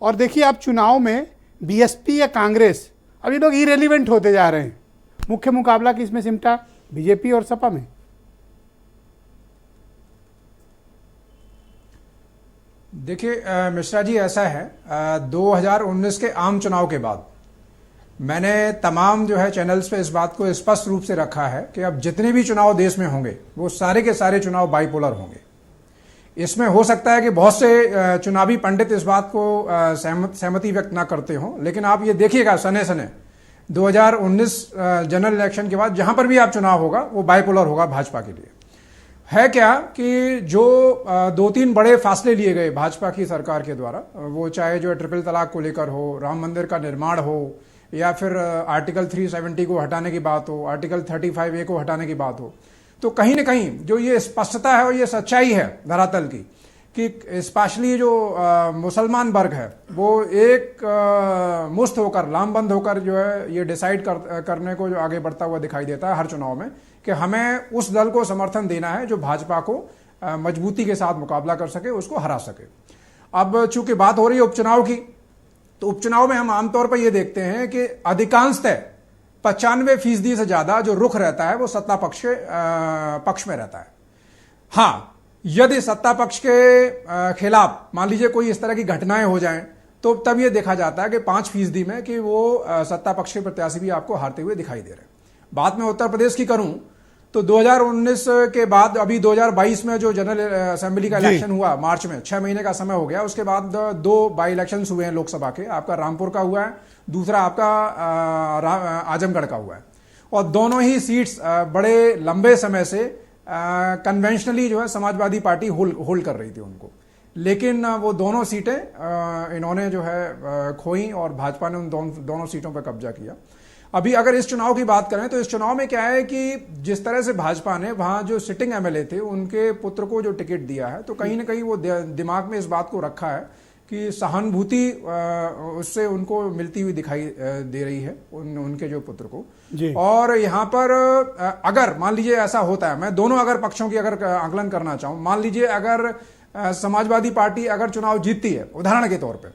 [SPEAKER 1] और देखिए आप चुनाव में बीएसपी या कांग्रेस, अब ये लोग इरेलीवेंट होते जा रहे हैं। मुख्य मुकाबला किसमें सिमटा, बीजेपी और सपा में।
[SPEAKER 9] देखिए मिश्रा जी, ऐसा है 2019 के आम चुनाव के बाद मैंने तमाम जो है चैनल्स पे इस बात को स्पष्ट रूप से रखा है कि अब जितने भी चुनाव देश में होंगे वो सारे के सारे चुनाव बाइपोलर होंगे। इसमें हो सकता है कि बहुत से चुनावी पंडित इस बात को सहमति व्यक्त ना करते हों, लेकिन आप ये देखिएगा सने सने 2019 जनरल इलेक्शन के बाद जहां पर भी आप चुनाव होगा वो बाइपोलर होगा भाजपा के लिए। है क्या कि जो 2-3 बड़े फैसले लिए गए भाजपा की सरकार के द्वारा, वो चाहे जो ट्रिपल तलाक को लेकर हो, राम मंदिर का निर्माण हो, या फिर आर्टिकल 370 को हटाने की बात हो, आर्टिकल 35A को हटाने की बात हो, तो कहीं ना कहीं जो ये स्पष्टता है और ये सच्चाई है धरातल की कि स्पेशली जो मुसलमान वर्ग है वो एक मुस्त होकर, लामबंद होकर जो है ये डिसाइड करने को जो आगे बढ़ता हुआ दिखाई देता है हर चुनाव में कि हमें उस दल को समर्थन देना है जो भाजपा को मजबूती के साथ मुकाबला कर सके, उसको हरा सके। अब चूंकि बात हो रही है उपचुनाव की, तो उपचुनाव में हम आमतौर पर यह देखते हैं कि अधिकांशतः 95% से ज्यादा जो रुख रहता है वो सत्ता पक्ष में रहता है। हाँ, यदि सत्ता पक्ष के खिलाफ मान लीजिए कोई इस तरह की घटनाएं हो जाएं तो तब यह देखा जाता है कि 5% में कि वो सत्ता पक्ष के प्रत्याशी भी आपको हारते हुए दिखाई दे रहे हैं। बात मैं उत्तर प्रदेश की करूं तो 2019 के बाद अभी 2022 में जो जनरल असेंबली का इलेक्शन हुआ मार्च में, 6 महीने का समय हो गया, उसके बाद 2 बाई इलेक्शन हुए हैं लोकसभा के। आपका रामपुर का हुआ है, दूसरा आपका आजमगढ़ का हुआ है, और दोनों ही सीट्स बड़े लंबे समय से कन्वेंशनली जो है समाजवादी पार्टी होल्ड कर रही थी उनको, लेकिन वो दोनों सीटें इन्होंने जो है खोई और भाजपा ने उन दोनों सीटों पर कब्जा किया। अभी अगर इस चुनाव की बात करें तो इस चुनाव में क्या है कि जिस तरह से भाजपा ने वहां जो सिटिंग एमएलए थे उनके पुत्र को जो टिकट दिया है, तो कहीं ना कहीं वो दिमाग में इस बात को रखा है कि सहानुभूति उससे उनको मिलती हुई दिखाई दे रही है उनके जो पुत्र को जी। और यहाँ पर अगर मान लीजिए ऐसा होता है, मैं दोनों अगर पक्षों की अगर आकलन करना चाहूं, मान लीजिए अगर समाजवादी पार्टी अगर चुनाव जीतती है उदाहरण के तौर पर,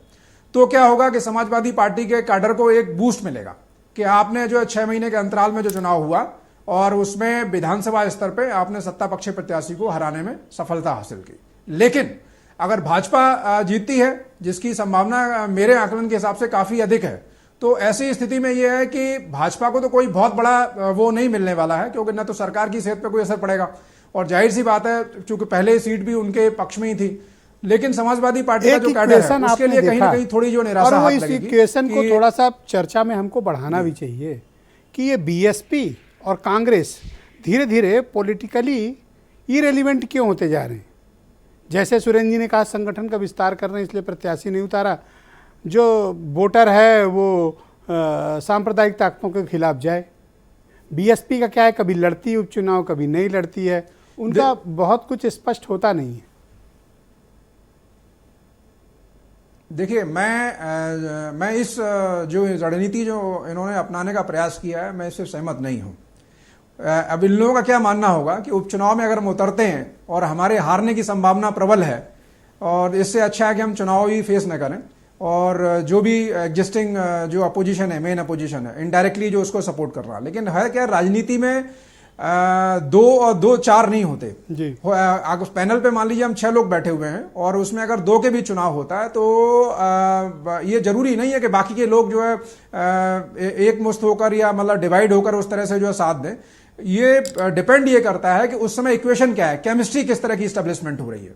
[SPEAKER 9] तो क्या होगा कि समाजवादी पार्टी के कैडर को एक बूस्ट मिलेगा कि आपने जो 6 महीने के अंतराल में जो चुनाव हुआ और उसमें विधानसभा स्तर पे आपने सत्ता पक्ष प्रत्याशी को हराने में सफलता हासिल की। लेकिन अगर भाजपा जीतती है, जिसकी संभावना मेरे आकलन के हिसाब से काफी अधिक है, तो ऐसी स्थिति में यह है कि भाजपा को तो कोई बहुत बड़ा वो नहीं मिलने वाला है, क्योंकि न तो सरकार की सेहत पर कोई असर पड़ेगा, और जाहिर सी बात है चूंकि पहले सीट भी उनके पक्ष में ही थी, लेकिन समाजवादी पार्टी का जो कैडर है उसके लिए कहीं ना कहीं थोड़ी जो निराशा हाथ लगेगी।
[SPEAKER 1] इस इक्वेशन को थोड़ा सा चर्चा में हमको बढ़ाना भी चाहिए कि ये बीएसपी और कांग्रेस धीरे धीरे पॉलिटिकली इरेलीवेंट क्यों होते जा रहे हैं। जैसे सुरेंद्र जी ने कहा संगठन का विस्तार कर रहे हैं इसलिए प्रत्याशी नहीं उतारा, जो वोटर है वो सांप्रदायिक ताकतों के खिलाफ जाए। बीएसपी का क्या है, कभी लड़ती है उपचुनाव, कभी नहीं लड़ती है, उनका बहुत कुछ स्पष्ट होता नहीं है।
[SPEAKER 9] देखिए, मैं इस जो रणनीति जो इन्होंने अपनाने का प्रयास किया है, मैं इससे सहमत नहीं हूं। अब इन लोगों का क्या मानना होगा कि उपचुनाव में अगर हम उतरते हैं और हमारे हारने की संभावना प्रबल है, और इससे अच्छा है कि हम चुनाव ही फेस न करें, और जो भी एग्जिस्टिंग जो अपोजिशन है, मेन अपोजिशन है, इनडायरेक्टली जो उसको सपोर्ट कर रहा है। लेकिन है क्या, राजनीति में 2 और 2 4 नहीं होते जी। पैनल पे मान लीजिए हम 6 लोग बैठे हुए हैं और उसमें अगर 2 के भी चुनाव होता है तो ये जरूरी नहीं है कि बाकी के लोग जो है एक मुश्त होकर या मतलब डिवाइड होकर उस तरह से जो है साथ दें। ये डिपेंड ये करता है कि उस समय इक्वेशन क्या है, केमिस्ट्री किस तरह की स्टेब्लिशमेंट हो रही है।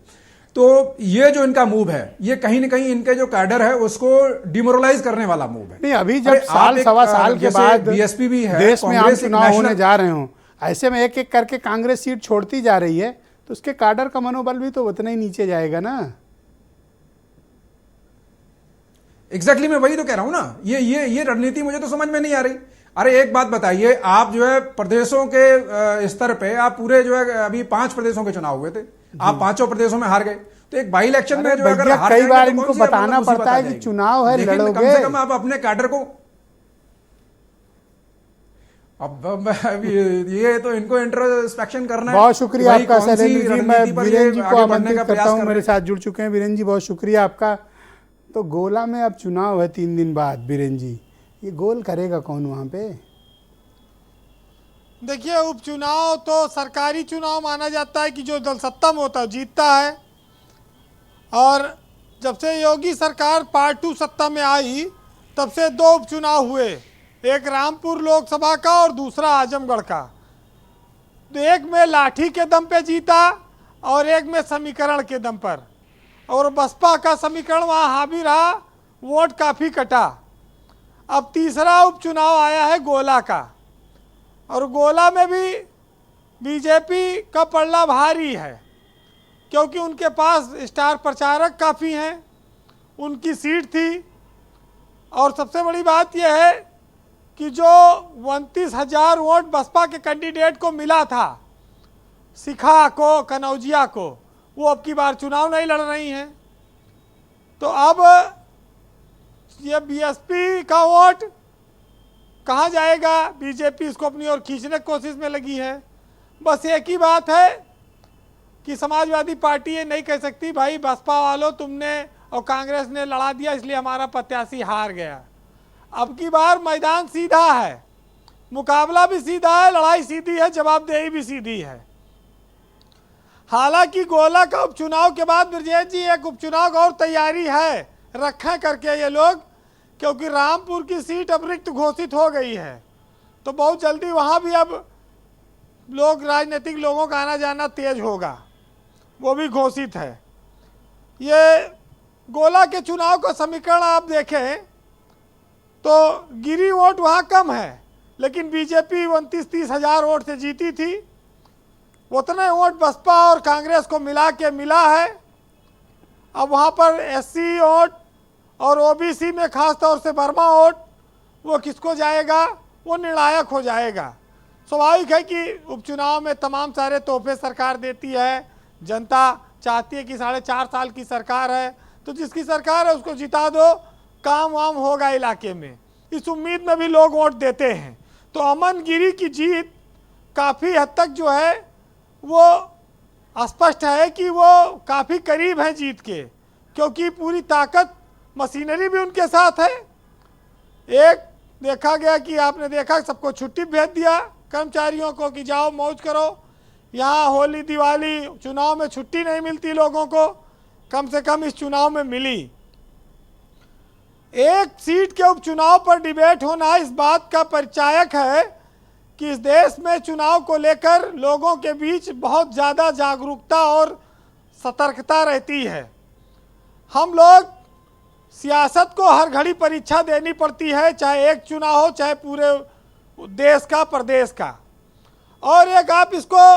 [SPEAKER 9] तो ये जो इनका मूव है, ये कहीं ना कहीं इनके जो कैडर है उसको डिमोरलाइज करने वाला मूव है।
[SPEAKER 1] नहीं, अभी जब साल सवा साल के बाद
[SPEAKER 9] बीएसपी भी है,
[SPEAKER 1] देश में आम चुनाव होने जा रहे हो, ऐसे में एक एक करके कांग्रेस सीट छोड़ती जा रही है, तो उसके कैडर का मनोबल भी तो उतना ही नीचे जाएगा ना।
[SPEAKER 9] एग्जैक्टली मैं वही तो कह रहा हूं ना, ये रणनीति मुझे तो समझ में नहीं आ रही। अरे एक बात बताइए, आप जो है प्रदेशों के स्तर पे आप पूरे जो है अभी 5 प्रदेशों के चुनाव हुए थे, आप 5 प्रदेशों में हार गए, तो एक बाई इलेक्शन में जो अगर
[SPEAKER 1] भैया
[SPEAKER 9] हार
[SPEAKER 1] कई
[SPEAKER 9] जाएंगे
[SPEAKER 1] बार
[SPEAKER 9] तो
[SPEAKER 1] इनको
[SPEAKER 9] कौन सी
[SPEAKER 1] बताना
[SPEAKER 9] मुसीबत
[SPEAKER 1] पड़ता
[SPEAKER 9] आ
[SPEAKER 1] है कि
[SPEAKER 9] जाएगी?
[SPEAKER 1] चुनाव है,
[SPEAKER 9] लेकिन कम
[SPEAKER 1] लड़ोगे।
[SPEAKER 9] से कम आप अपने कैडर को, अब ये तो इनको इंट्रोस्पेक्शन करना है।
[SPEAKER 1] बहुत शुक्रिया
[SPEAKER 9] भाई
[SPEAKER 1] आपका
[SPEAKER 9] कौन सी
[SPEAKER 1] शैलेंद्र जी। मैं
[SPEAKER 9] रणनीति पर ये
[SPEAKER 1] वीरेंद्र जी को
[SPEAKER 9] आगे बढ़ने
[SPEAKER 1] आमंत्रित
[SPEAKER 9] का
[SPEAKER 1] करता
[SPEAKER 9] प्रयास
[SPEAKER 1] हूँ,
[SPEAKER 9] कर
[SPEAKER 1] मेरे
[SPEAKER 9] रहे
[SPEAKER 1] साथ जुड़ चुके हैं। वीरेंद्र जी बहुत शुक्रिया आपका। तो गोला में अब चुनाव है 3 दिन बाद। वीरेंद्र जी, ये गोल करेगा कौन वहाँ पे?
[SPEAKER 10] देखिए, उपचुनाव तो सरकारी चुनाव माना जाता है कि जो दल सत्ता में होता है जीतता है। और जब से योगी सरकार पार्ट 2 सत्ता में आई तब से 2 उपचुनाव हुए, एक रामपुर लोकसभा का और दूसरा आजमगढ़ का। तो एक में लाठी के दम पे जीता और एक में समीकरण के दम पर, और बसपा का समीकरण वहाँ हावी रहा, वोट काफ़ी कटा। अब तीसरा उपचुनाव आया है गोला का, और गोला में भी बीजेपी का पलड़ा भारी है, क्योंकि उनके पास स्टार प्रचारक काफ़ी हैं, उनकी सीट थी। और सबसे बड़ी बात यह है कि जो 29,000 वोट बसपा के कैंडिडेट को मिला था, सिखा को, कनौजिया को, वो अब की बार चुनाव नहीं लड़ रही हैं। तो अब ये बीएसपी का वोट कहाँ जाएगा? बीजेपी इसको अपनी ओर खींचने की कोशिश में लगी है। बस एक ही बात है कि समाजवादी पार्टी ये नहीं कह सकती भाई बसपा वालों तुमने और कांग्रेस ने लड़ा दिया इसलिए हमारा प्रत्याशी हार गया। अब की बार मैदान सीधा है, मुकाबला भी सीधा है, लड़ाई सीधी है, जवाबदेही भी सीधी है। हालांकि गोला का उपचुनाव के बाद ब्रजेश जी एक उपचुनाव और तैयारी है रखें करके ये लोग, क्योंकि रामपुर की सीट अब रिक्त घोषित हो गई है, तो बहुत जल्दी वहाँ भी अब लोग, राजनीतिक लोगों का आना जाना तेज होगा, वो भी घोषित है। ये गोला के चुनाव का समीकरण आप देखें तो गिरी वोट वहाँ कम है, लेकिन बीजेपी 29-30 हज़ार वोट से जीती थी। उतने वोट बसपा और कांग्रेस को मिला के मिला है। अब वहाँ पर एससी वोट और ओबीसी में खास तौर से वर्मा वोट वो किसको जाएगा, वो निर्णायक हो जाएगा। स्वाभाविक है कि उपचुनाव में तमाम सारे तोहफे सरकार देती है, जनता चाहती है कि 4.5 साल की सरकार है, तो जिसकी सरकार है उसको जिता दो, काम वाम होगा इलाके में, इस उम्मीद में भी लोग वोट देते हैं। तो अमन गिरी की जीत काफ़ी हद तक जो है वो स्पष्ट है कि वो काफ़ी करीब है जीत के, क्योंकि पूरी ताकत, मशीनरी भी उनके साथ है। एक देखा गया कि आपने देखा सबको छुट्टी भेज दिया कर्मचारियों को कि जाओ मौज करो। यहाँ होली दिवाली चुनाव में छुट्टी नहीं मिलती लोगों को, कम से कम इस चुनाव में मिली। एक सीट के उपचुनाव पर डिबेट होना इस बात का परिचायक है कि इस देश में चुनाव को लेकर लोगों के बीच बहुत ज़्यादा जागरूकता और सतर्कता रहती है। हम लोग सियासत को हर घड़ी परीक्षा देनी पड़ती है, चाहे एक चुनाव हो चाहे पूरे देश का, प्रदेश का। और एक आप इसको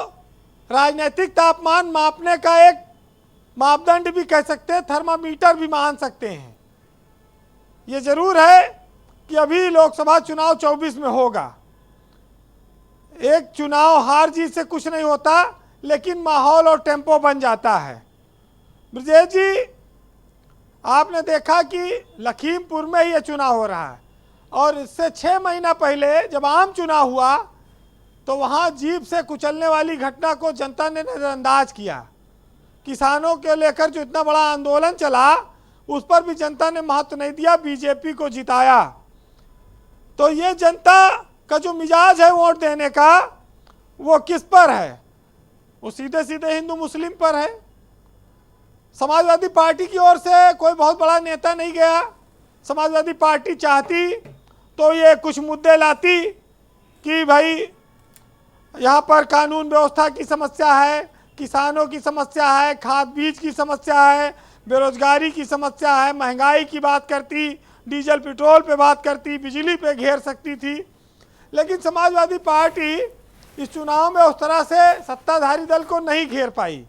[SPEAKER 10] राजनीतिक तापमान मापने का एक मापदंड भी कह सकते हैं, थर्मामीटर भी मान सकते हैं। ये जरूर है कि अभी लोकसभा चुनाव 24 में होगा। एक चुनाव हार जीत से कुछ नहीं होता, लेकिन माहौल और टेम्पो बन जाता है। ब्रजेश जी, आपने देखा कि लखीमपुर में ये चुनाव हो रहा है, और इससे 6 महीना पहले जब आम चुनाव हुआ तो वहाँ जीप से कुचलने वाली घटना को जनता ने नज़रअंदाज किया। किसानों के लेकर जो इतना बड़ा आंदोलन चला उस पर भी जनता ने महत्व नहीं दिया, बीजेपी को जिताया। तो ये जनता का जो मिजाज है वोट देने का, वो किस पर है? वो सीधे सीधे हिंदू मुस्लिम पर है। समाजवादी पार्टी की ओर से कोई बहुत बड़ा नेता नहीं गया। समाजवादी पार्टी चाहती तो ये कुछ मुद्दे लाती कि भाई यहाँ पर कानून व्यवस्था की समस्या है, किसानों की समस्या है, खाद बीज की समस्या है, बेरोजगारी की समस्या है, महंगाई की बात करती, डीजल पेट्रोल पे बात करती, बिजली पे घेर सकती थी। लेकिन समाजवादी पार्टी इस चुनाव में उस तरह से सत्ताधारी दल को नहीं घेर पाई।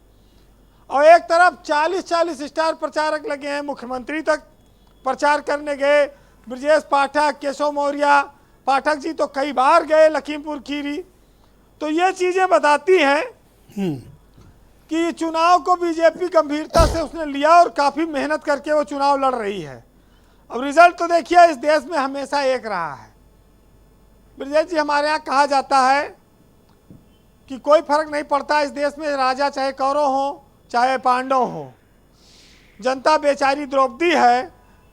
[SPEAKER 10] और एक तरफ 40-40 स्टार प्रचारक लगे हैं, मुख्यमंत्री तक प्रचार करने गए। ब्रजेश पाठक, केशव मौर्य, पाठक जी तो कई बार गए लखीमपुर खीरी। तो ये चीज़ें बताती हैं कि चुनाव को बीजेपी गंभीरता से उसने लिया और काफ़ी मेहनत करके वो चुनाव लड़ रही है। अब रिजल्ट तो देखिए, इस देश में हमेशा एक रहा है। ब्रजेश जी, हमारे यहाँ कहा जाता है कि कोई फर्क नहीं पड़ता इस देश में, राजा चाहे कौरव हो चाहे पांडव हो। जनता बेचारी द्रौपदी है,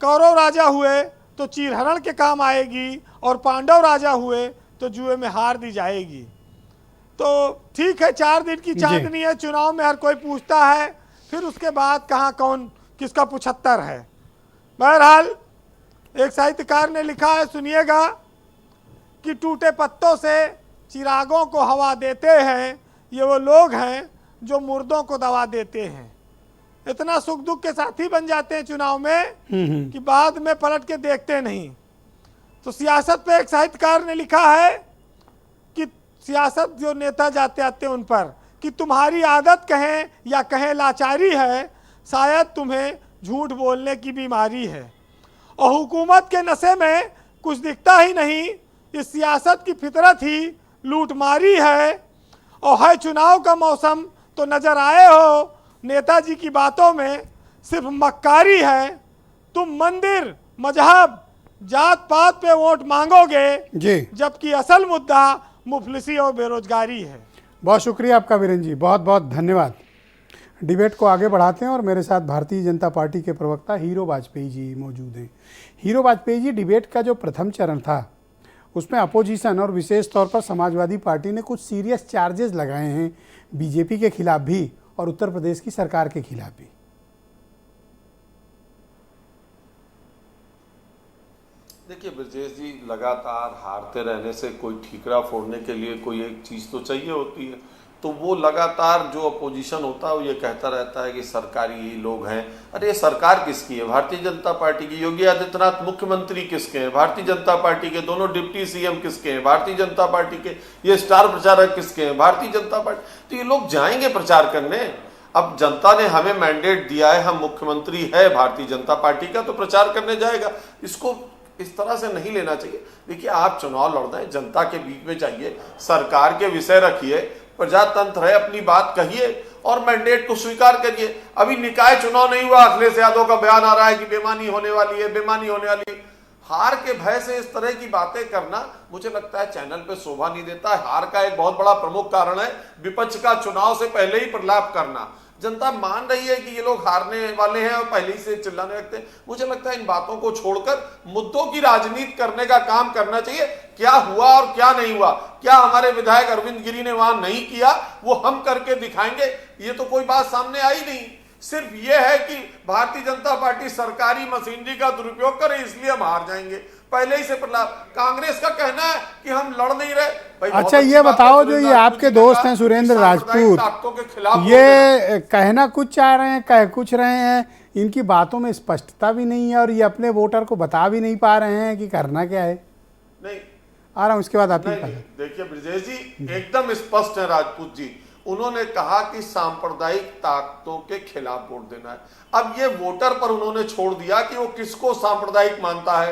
[SPEAKER 10] कौरव राजा हुए तो चीरहरण के काम आएगी और पांडव राजा हुए तो जुए में हार दी जाएगी। तो ठीक है, 4 दिन की चांदनी है, चुनाव में हर कोई पूछता है, फिर उसके बाद कहाँ कौन किसका 75 है। बहरहाल एक साहित्यकार ने लिखा है, सुनिएगा, कि टूटे पत्तों से चिरागों को हवा देते हैं, ये वो लोग हैं जो मुर्दों को दवा देते हैं। इतना सुख दुख के साथी बन जाते हैं चुनाव में कि बाद में पलट के देखते नहीं। तो सियासत पे एक साहित्यकार ने लिखा है कि सियासत जो नेता जाते आते उन पर, कि तुम्हारी आदत कहें या कहें लाचारी है, शायद तुम्हें झूठ बोलने की बीमारी है। और हुकूमत के नशे में कुछ दिखता ही नहीं, इस सियासत की फितरत ही लूटमारी है। और है चुनाव का मौसम तो नजर आए हो, नेताजी की बातों में सिर्फ मक्कारी है। तुम मंदिर, मजहब, जात पात पे वोट मांगोगे
[SPEAKER 1] जी,
[SPEAKER 10] जबकि असल मुद्दा मुफलिसी और बेरोजगारी है।
[SPEAKER 1] बहुत शुक्रिया आपका वीरेंद्र जी, बहुत बहुत धन्यवाद। डिबेट को आगे बढ़ाते हैं और मेरे साथ भारतीय जनता पार्टी के प्रवक्ता हीरो वाजपेयी जी मौजूद हैं। हीरो वाजपेयी जी, डिबेट का जो प्रथम चरण था उसमें अपोजिशन और विशेष तौर पर समाजवादी पार्टी ने कुछ सीरियस चार्जेस लगाए हैं बीजेपी के खिलाफ भी और उत्तर प्रदेश की सरकार के खिलाफ भी।
[SPEAKER 5] देखिए ब्रजेश जी, लगातार हारते रहने से कोई ठीकरा फोड़ने के लिए कोई एक चीज़ तो चाहिए होती है। तो वो लगातार जो अपोजिशन होता है वो ये कहता रहता है कि सरकारी ही लोग हैं। अरे ये सरकार किसकी है? भारतीय जनता पार्टी की। योगी आदित्यनाथ मुख्यमंत्री किसके हैं? भारतीय जनता पार्टी के। दोनों डिप्टी सीएम किसके हैं? भारतीय जनता पार्टी के। ये स्टार प्रचारक किसके हैं? भारतीय जनता पार्टी। तो ये लोग जाएंगे प्रचार करने। अब जनता ने हमें मैंडेट दिया है, हम मुख्यमंत्री है भारतीय जनता पार्टी का, तो प्रचार करने जाएगा। इसको इस तरह से नहीं लेना चाहिए। देखिए, आप चुनाव लड़ रहे हैं, जनता के बीच में जाइए, सरकार के विषय रखिए, प्रजातंत्र है, अपनी बात कहिए और मैंडेट को स्वीकार करिए। अभी निकाय चुनाव नहीं हुआ, अखिलेश यादव का बयान आ रहा है कि बेईमानी होने वाली है, बेईमानी होने वाली है। हार के भय से इस तरह की बातें करना मुझे लगता है चैनल पे शोभा नहीं देता है। हार का एक बहुत बड़ा प्रमुख कारण है विपक्ष का चुनाव से पहले ही प्रलाप करना। जनता मान रही है कि ये लोग हारने वाले हैं और पहले ही से चिल्लाने लगते हैं। मुझे लगता है इन बातों को छोड़कर मुद्दों की राजनीति करने का काम करना चाहिए। क्या हुआ और क्या नहीं हुआ, क्या हमारे विधायक अरविंद गिरी ने वहां नहीं किया, वो हम करके दिखाएंगे। ये तो कोई बात सामने आई नहीं। सिर्फ ये है कि भारतीय जनता पार्टी सरकारी मशीनरी का दुरुपयोग करे, इसलिए हम हार जाएंगे। पहले ही से प्रलाप। कांग्रेस का कहना है कि हम लड़ नहीं रहे।
[SPEAKER 1] अच्छा, ये बताओ, जो ये आपके दोस्त हैं सुरेंद्र राजपूत, ये कहना कुछ चाह रहे हैं, कह कुछ रहे हैं, इनकी बातों में स्पष्टता भी नहीं है और ये अपने वोटर को बता भी नहीं पा रहे हैं कि करना क्या है।
[SPEAKER 5] नहीं
[SPEAKER 1] आ रहा हूं, इसके बाद आप ही।
[SPEAKER 5] देखिए ब्रजेश जी, एकदम स्पष्ट है राजपूत जी। उन्होंने कहा कि सांप्रदायिक ताकतों के खिलाफ वोट देना है। अब ये वोटर पर उन्होंने छोड़ दिया कि वो किसको सांप्रदायिक मानता है।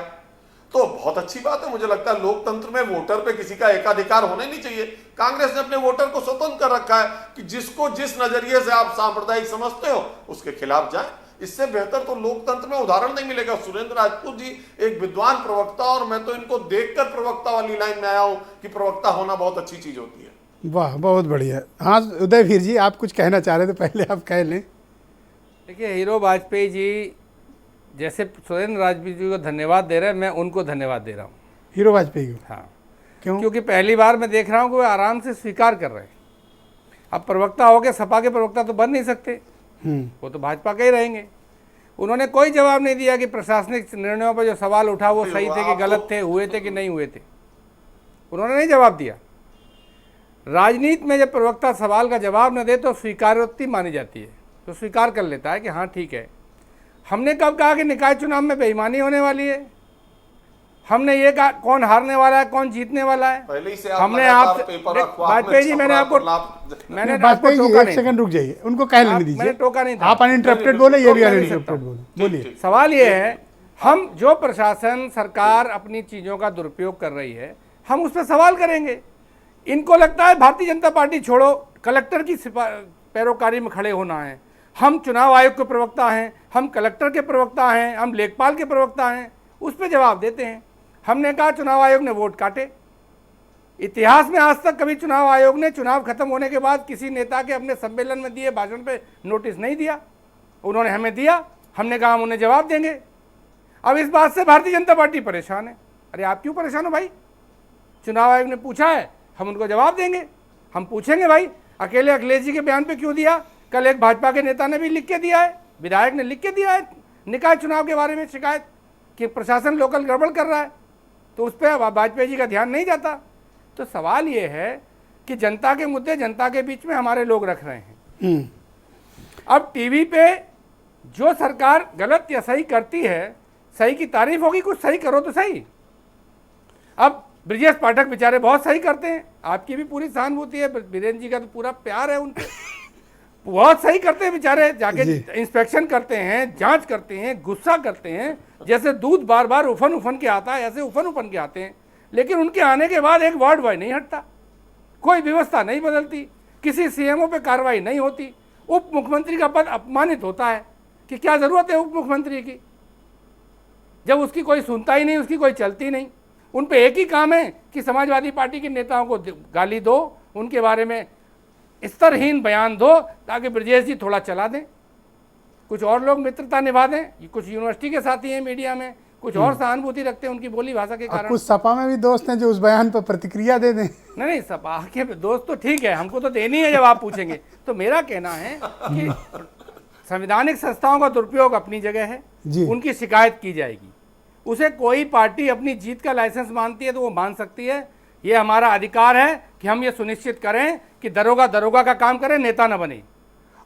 [SPEAKER 5] तो बहुत अच्छी बात है। मुझे लगता है लोकतंत्र में वोटर पे किसी का एकाधिकार होना ही नहीं चाहिए। कांग्रेस ने अपने वोटर को स्वतंत्र कर रखा है कि जिसको जिस नजरिए से आप सांप्रदायिक समझते हो उसके खिलाफ जाएं। इससे बेहतर तो लोकतंत्र में उदाहरण नहीं मिलेगा। सुरेंद्र राजपूत जी एक विद्वान प्रवक्ता, और मैं तो इनको देखकर प्रवक्ता वाली लाइन में आया हूं कि प्रवक्ता होना बहुत अच्छी चीज होती है।
[SPEAKER 1] वाह, बहुत बढ़िया। हाँ उदयवीर जी, आप कुछ कहना चाह रहे थे, पहले आप कह लें।
[SPEAKER 6] देखिए, हीरो वाजपेयी जी जैसे सुरेंद्र राजपूत जी को धन्यवाद दे रहे हैं, मैं उनको धन्यवाद दे रहा हूँ।
[SPEAKER 1] हीरो वाजपेयी को?
[SPEAKER 6] हाँ।
[SPEAKER 1] क्यों?
[SPEAKER 6] क्योंकि पहली बार मैं देख रहा हूँ कि वो आराम से स्वीकार कर रहे हैं। अब प्रवक्ता हो गए, सपा के प्रवक्ता तो बन नहीं सकते, वो तो भाजपा के ही रहेंगे। उन्होंने कोई जवाब नहीं दिया कि प्रशासनिक निर्णयों पर जो सवाल उठा वो सही थे कि गलत थे, हुए थे कि नहीं हुए थे। उन्होंने नहीं जवाब दिया। राजनीति में जब प्रवक्ता सवाल का जवाब न दे तो स्वीकारोक्ति मानी जाती है, तो स्वीकार कर लेता है कि हाँ ठीक है। हमने कब कहा कि निकाय चुनाव में बेईमानी होने वाली है? हमने ये कहा कौन हारने वाला है, कौन जीतने वाला है?
[SPEAKER 5] पहले ही से
[SPEAKER 6] हमने आप वाजपेयी जी, मैंने आपको टोका
[SPEAKER 1] एक सेकंड रुक जाइए, उनको कह लेने दीजिए।
[SPEAKER 6] मैंने टोका नहीं था।
[SPEAKER 1] आप अनइंटरप्टेड बोले, ये भी अनइंटरप्टेड बोले। बोलिए।
[SPEAKER 6] सवाल ये है, हम जो प्रशासन सरकार अपनी चीज़ों का दुरुपयोग कर रही है, हम उस पर सवाल करेंगे। इनको लगता है भारतीय जनता पार्टी छोड़ो, कलेक्टर की पैरोकारी में खड़े होना है। हम चुनाव आयोग के प्रवक्ता हैं, हम कलेक्टर के प्रवक्ता हैं, हम लेखपाल के प्रवक्ता हैं, उस पर जवाब देते हैं। हमने कहा चुनाव आयोग ने वोट काटे। इतिहास में आज तक कभी चुनाव आयोग ने चुनाव खत्म होने के बाद किसी नेता के अपने सम्मेलन में दिए भाषण पे नोटिस नहीं दिया। उन्होंने हमें दिया, हमने कहा हम उन्हें जवाब देंगे। अब इस बात से भारतीय जनता पार्टी परेशान है। अरे आप क्यों परेशान हो भाई? चुनाव आयोग ने पूछा है, हम उनको जवाब देंगे। हम पूछेंगे भाई, अकेले अखिलेश जी के बयान पे क्यों दिया? कल एक भाजपा के नेता ने भी लिख के दिया है, विधायक ने लिख के दिया है निकाय चुनाव के बारे में शिकायत कि प्रशासन लोकल गड़बड़ कर रहा है, तो उस पर वाजपेयी जी का ध्यान नहीं जाता। तो सवाल ये है कि जनता के मुद्दे जनता के बीच में हमारे लोग रख रहे हैं। अब टीवी पे जो सरकार गलत या सही करती है, सही की तारीफ होगी, कुछ सही करो तो सही। अब ब्रजेश पाठक बेचारे बहुत सही करते हैं, आपकी भी पूरी सहानुभूति है, वीरेंद्र जी का तो पूरा प्यार है उनके, बहुत सही करते हैं बेचारे, जाके इंस्पेक्शन करते हैं, जांच करते हैं, गुस्सा करते हैं, जैसे दूध बार बार उफन उफन के आता है ऐसे उफन उफन के आते हैं। लेकिन उनके आने के बाद एक वार्ड बॉय नहीं हटता, कोई व्यवस्था नहीं बदलती, किसी सीएमओ पे कार्रवाई नहीं होती, उप मुख्यमंत्री का पद अपमानित होता है कि क्या जरूरत है उप मुख्यमंत्री की, जब उसकी कोई सुनता ही नहीं, उसकी कोई चलती नहीं। उन पे एक ही काम है कि समाजवादी पार्टी के नेताओं को गाली दो, उनके बारे में स्तरहीन बयान दो ताकि ब्रजेश जी थोड़ा चला दें, कुछ और लोग मित्रता निभा दें, कुछ यूनिवर्सिटी के साथी हैं मीडिया में, कुछ और सहानुभूति रखते हैं उनकी बोली भाषा के कारण।
[SPEAKER 1] कुछ सपा में भी दोस्त हैं जो उस बयान पर प्रतिक्रिया दे दें।
[SPEAKER 6] नहीं, सपा के दोस्त तो ठीक है, हमको तो देनी है जब आप पूछेंगे। तो मेरा कहना है कि संवैधानिक संस्थाओं का दुरुपयोग अपनी जगह है, उनकी शिकायत की जाएगी। उसे कोई पार्टी अपनी जीत का लाइसेंस मानती है तो वो मान सकती है, ये हमारा अधिकार है कि हम ये सुनिश्चित करें कि दरोगा का काम करे, नेता न बने।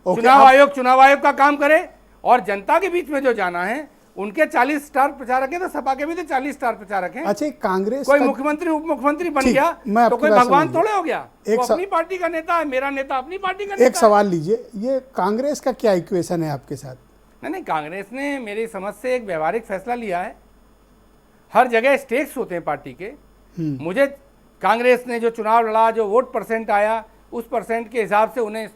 [SPEAKER 6] चुनाव आयोग का काम करे, और जनता के बीच में जो जाना है उनके 40 स्टार प्रचारक हैं, तो सपा के भी तो 40 स्टार प्रचारक हैं।
[SPEAKER 1] अच्छा, कांग्रेस
[SPEAKER 6] कोई मुख्यमंत्री उप मुख्यमंत्री बन गया तो कोई भगवान थोड़े हो गया, वो अपनी पार्टी का नेता है, मेरा नेता अपनी पार्टी का नेता।
[SPEAKER 1] एक सवाल लीजिए, ये कांग्रेस का क्या इक्वेशन है आपके साथ?
[SPEAKER 6] नहीं, कांग्रेस ने मेरी समझ से एक व्यवहारिक फैसला लिया है। हर जगह स्टेक्स होते हैं पार्टी के। मुझे कांग्रेस ने जो चुनाव लड़ा, जो वोट परसेंट आया, उस परसेंट के हिसाब से उन्हें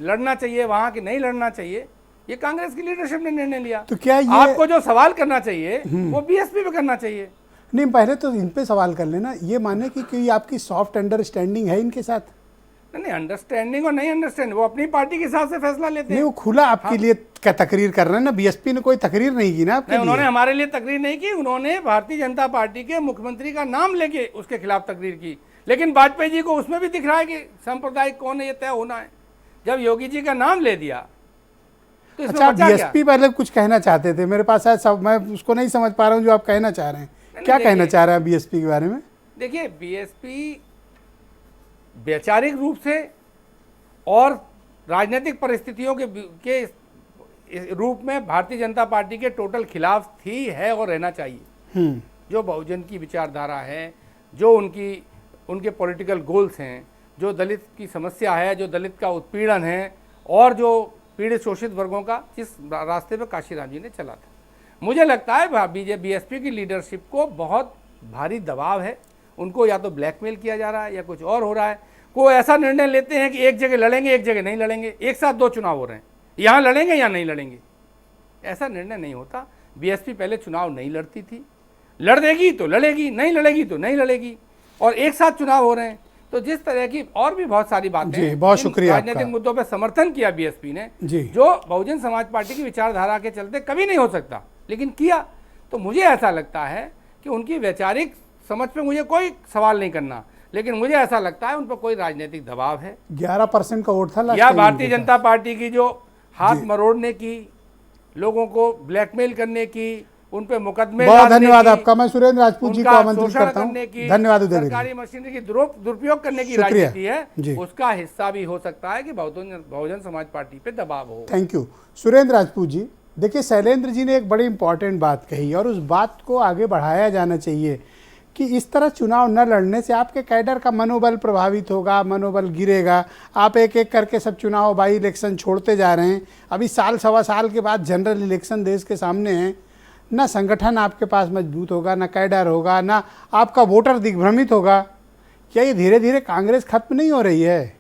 [SPEAKER 6] लड़ना चाहिए वहां कि नहीं लड़ना चाहिए, ये कांग्रेस की लीडरशिप ने निर्णय लिया।
[SPEAKER 1] तो क्या ये
[SPEAKER 6] आपको जो सवाल करना चाहिए वो बीएसपी पे करना चाहिए।
[SPEAKER 1] नहीं, पहले तो इन पे सवाल कर लेना, ये माने कि आपकी सॉफ्ट अंडरस्टैंडिंग है इनके साथ?
[SPEAKER 6] नहीं, अंडरस्टैंडिंग और नहीं अंडरस्टैंडिंग, वो अपनी पार्टी के हिसाब से फैसला लेते हैं।
[SPEAKER 1] नहीं, वो खुला आपके लिए क्या तकरीर कर रहे हैं ना, बीएसपी ने कोई तकरीर नहीं की ना आपके लिए।
[SPEAKER 6] उन्होंने हमारे लिए तकरीर नहीं की, उन्होंने भारतीय जनता पार्टी के मुख्यमंत्री का नाम लेके उसके खिलाफ तकरीर की। लेकिन वाजपेयी जी को उसमें भी दिख रहा है कि सांप्रदायिक कौन है ये तय होना है। जब योगी जी का नाम ले दिया तो
[SPEAKER 1] अच्छा, बीएसपी पहले कुछ कहना चाहते थे, मेरे पास है सब, मैं उसको नहीं समझ पा रहा हूँ जो आप कहना चाह रहे हैं। क्या कहना चाह रहे हैं बीएसपी के बारे में?
[SPEAKER 6] देखिए, बीएसपी वैचारिक रूप से और राजनीतिक परिस्थितियों के रूप में भारतीय जनता पार्टी के टोटल खिलाफ थी, है और रहना चाहिए। जो बहुजन की विचारधारा है, जो उनके पॉलिटिकल गोल्स हैं, जो दलित की समस्या है, जो दलित का उत्पीड़न है, और जो पीड़ित शोषित वर्गों का जिस रास्ते पे काशीराम जी ने चला था, मुझे लगता है बीएसपी की लीडरशिप को बहुत भारी दबाव है। उनको या तो ब्लैकमेल किया जा रहा है या कुछ और हो रहा है। कोई ऐसा निर्णय लेते हैं कि एक जगह लड़ेंगे, एक जगह नहीं लड़ेंगे, एक साथ 2 चुनाव हो रहे हैं, यहाँ लड़ेंगे या नहीं लड़ेंगे, ऐसा निर्णय नहीं होता। बीएसपी पहले चुनाव नहीं लड़ती थी, लड़ देगी तो लड़ेगी, नहीं लड़ेगी तो नहीं लड़ेगी, और एक साथ चुनाव हो रहे हैं। तो जिस तरह की और भी बहुत सारी बातें,
[SPEAKER 1] बहुत शुक्रिया,
[SPEAKER 6] राजनीतिक मुद्दों पर समर्थन किया बीएसपी ने, जो बहुजन समाज पार्टी की विचारधारा के चलते कभी नहीं हो सकता, लेकिन किया। तो मुझे ऐसा लगता है कि उनकी वैचारिक समझ पे मुझे कोई सवाल नहीं करना, लेकिन मुझे ऐसा लगता है उन पर कोई राजनीतिक दबाव है।
[SPEAKER 1] 11% का वोट था,
[SPEAKER 6] या भारतीय जनता पार्टी की जो हाथ मरोड़ने की, लोगों को ब्लैकमेल करने की, उन पे मुकदमे,
[SPEAKER 1] बहुत धन्यवाद आपका। मैं सुरेंद्र राजपूत जी को आमंत्रित करता हूं। धन्यवाद उदय जी।
[SPEAKER 6] सरकारी मशीनरी की दुरुपयोग करने की राजनीति है, उसका हिस्सा भी हो सकता है कि बहुजन समाज पार्टी पे दबाव हो।
[SPEAKER 1] Thank you Surendra Rajput ji. देखिए, शैलेंद्र जी ने एक बड़ी इंपॉर्टेंट बात कही, और उस बात को आगे बढ़ाया जाना चाहिए कि इस तरह चुनाव न लड़ने से आपके कैडर का मनोबल प्रभावित होगा, मनोबल गिरेगा। आप एक एक करके सब चुनाव, बाई इलेक्शन छोड़ते जा रहे हैं। अभी साल 1.25 साल के बाद जनरल इलेक्शन देश के सामने हैं। ना संगठन आपके पास मजबूत होगा, ना कैडर होगा, ना आपका वोटर दिग्भ्रमित होगा। क्या ये धीरे धीरे कांग्रेस खत्म नहीं हो रही है?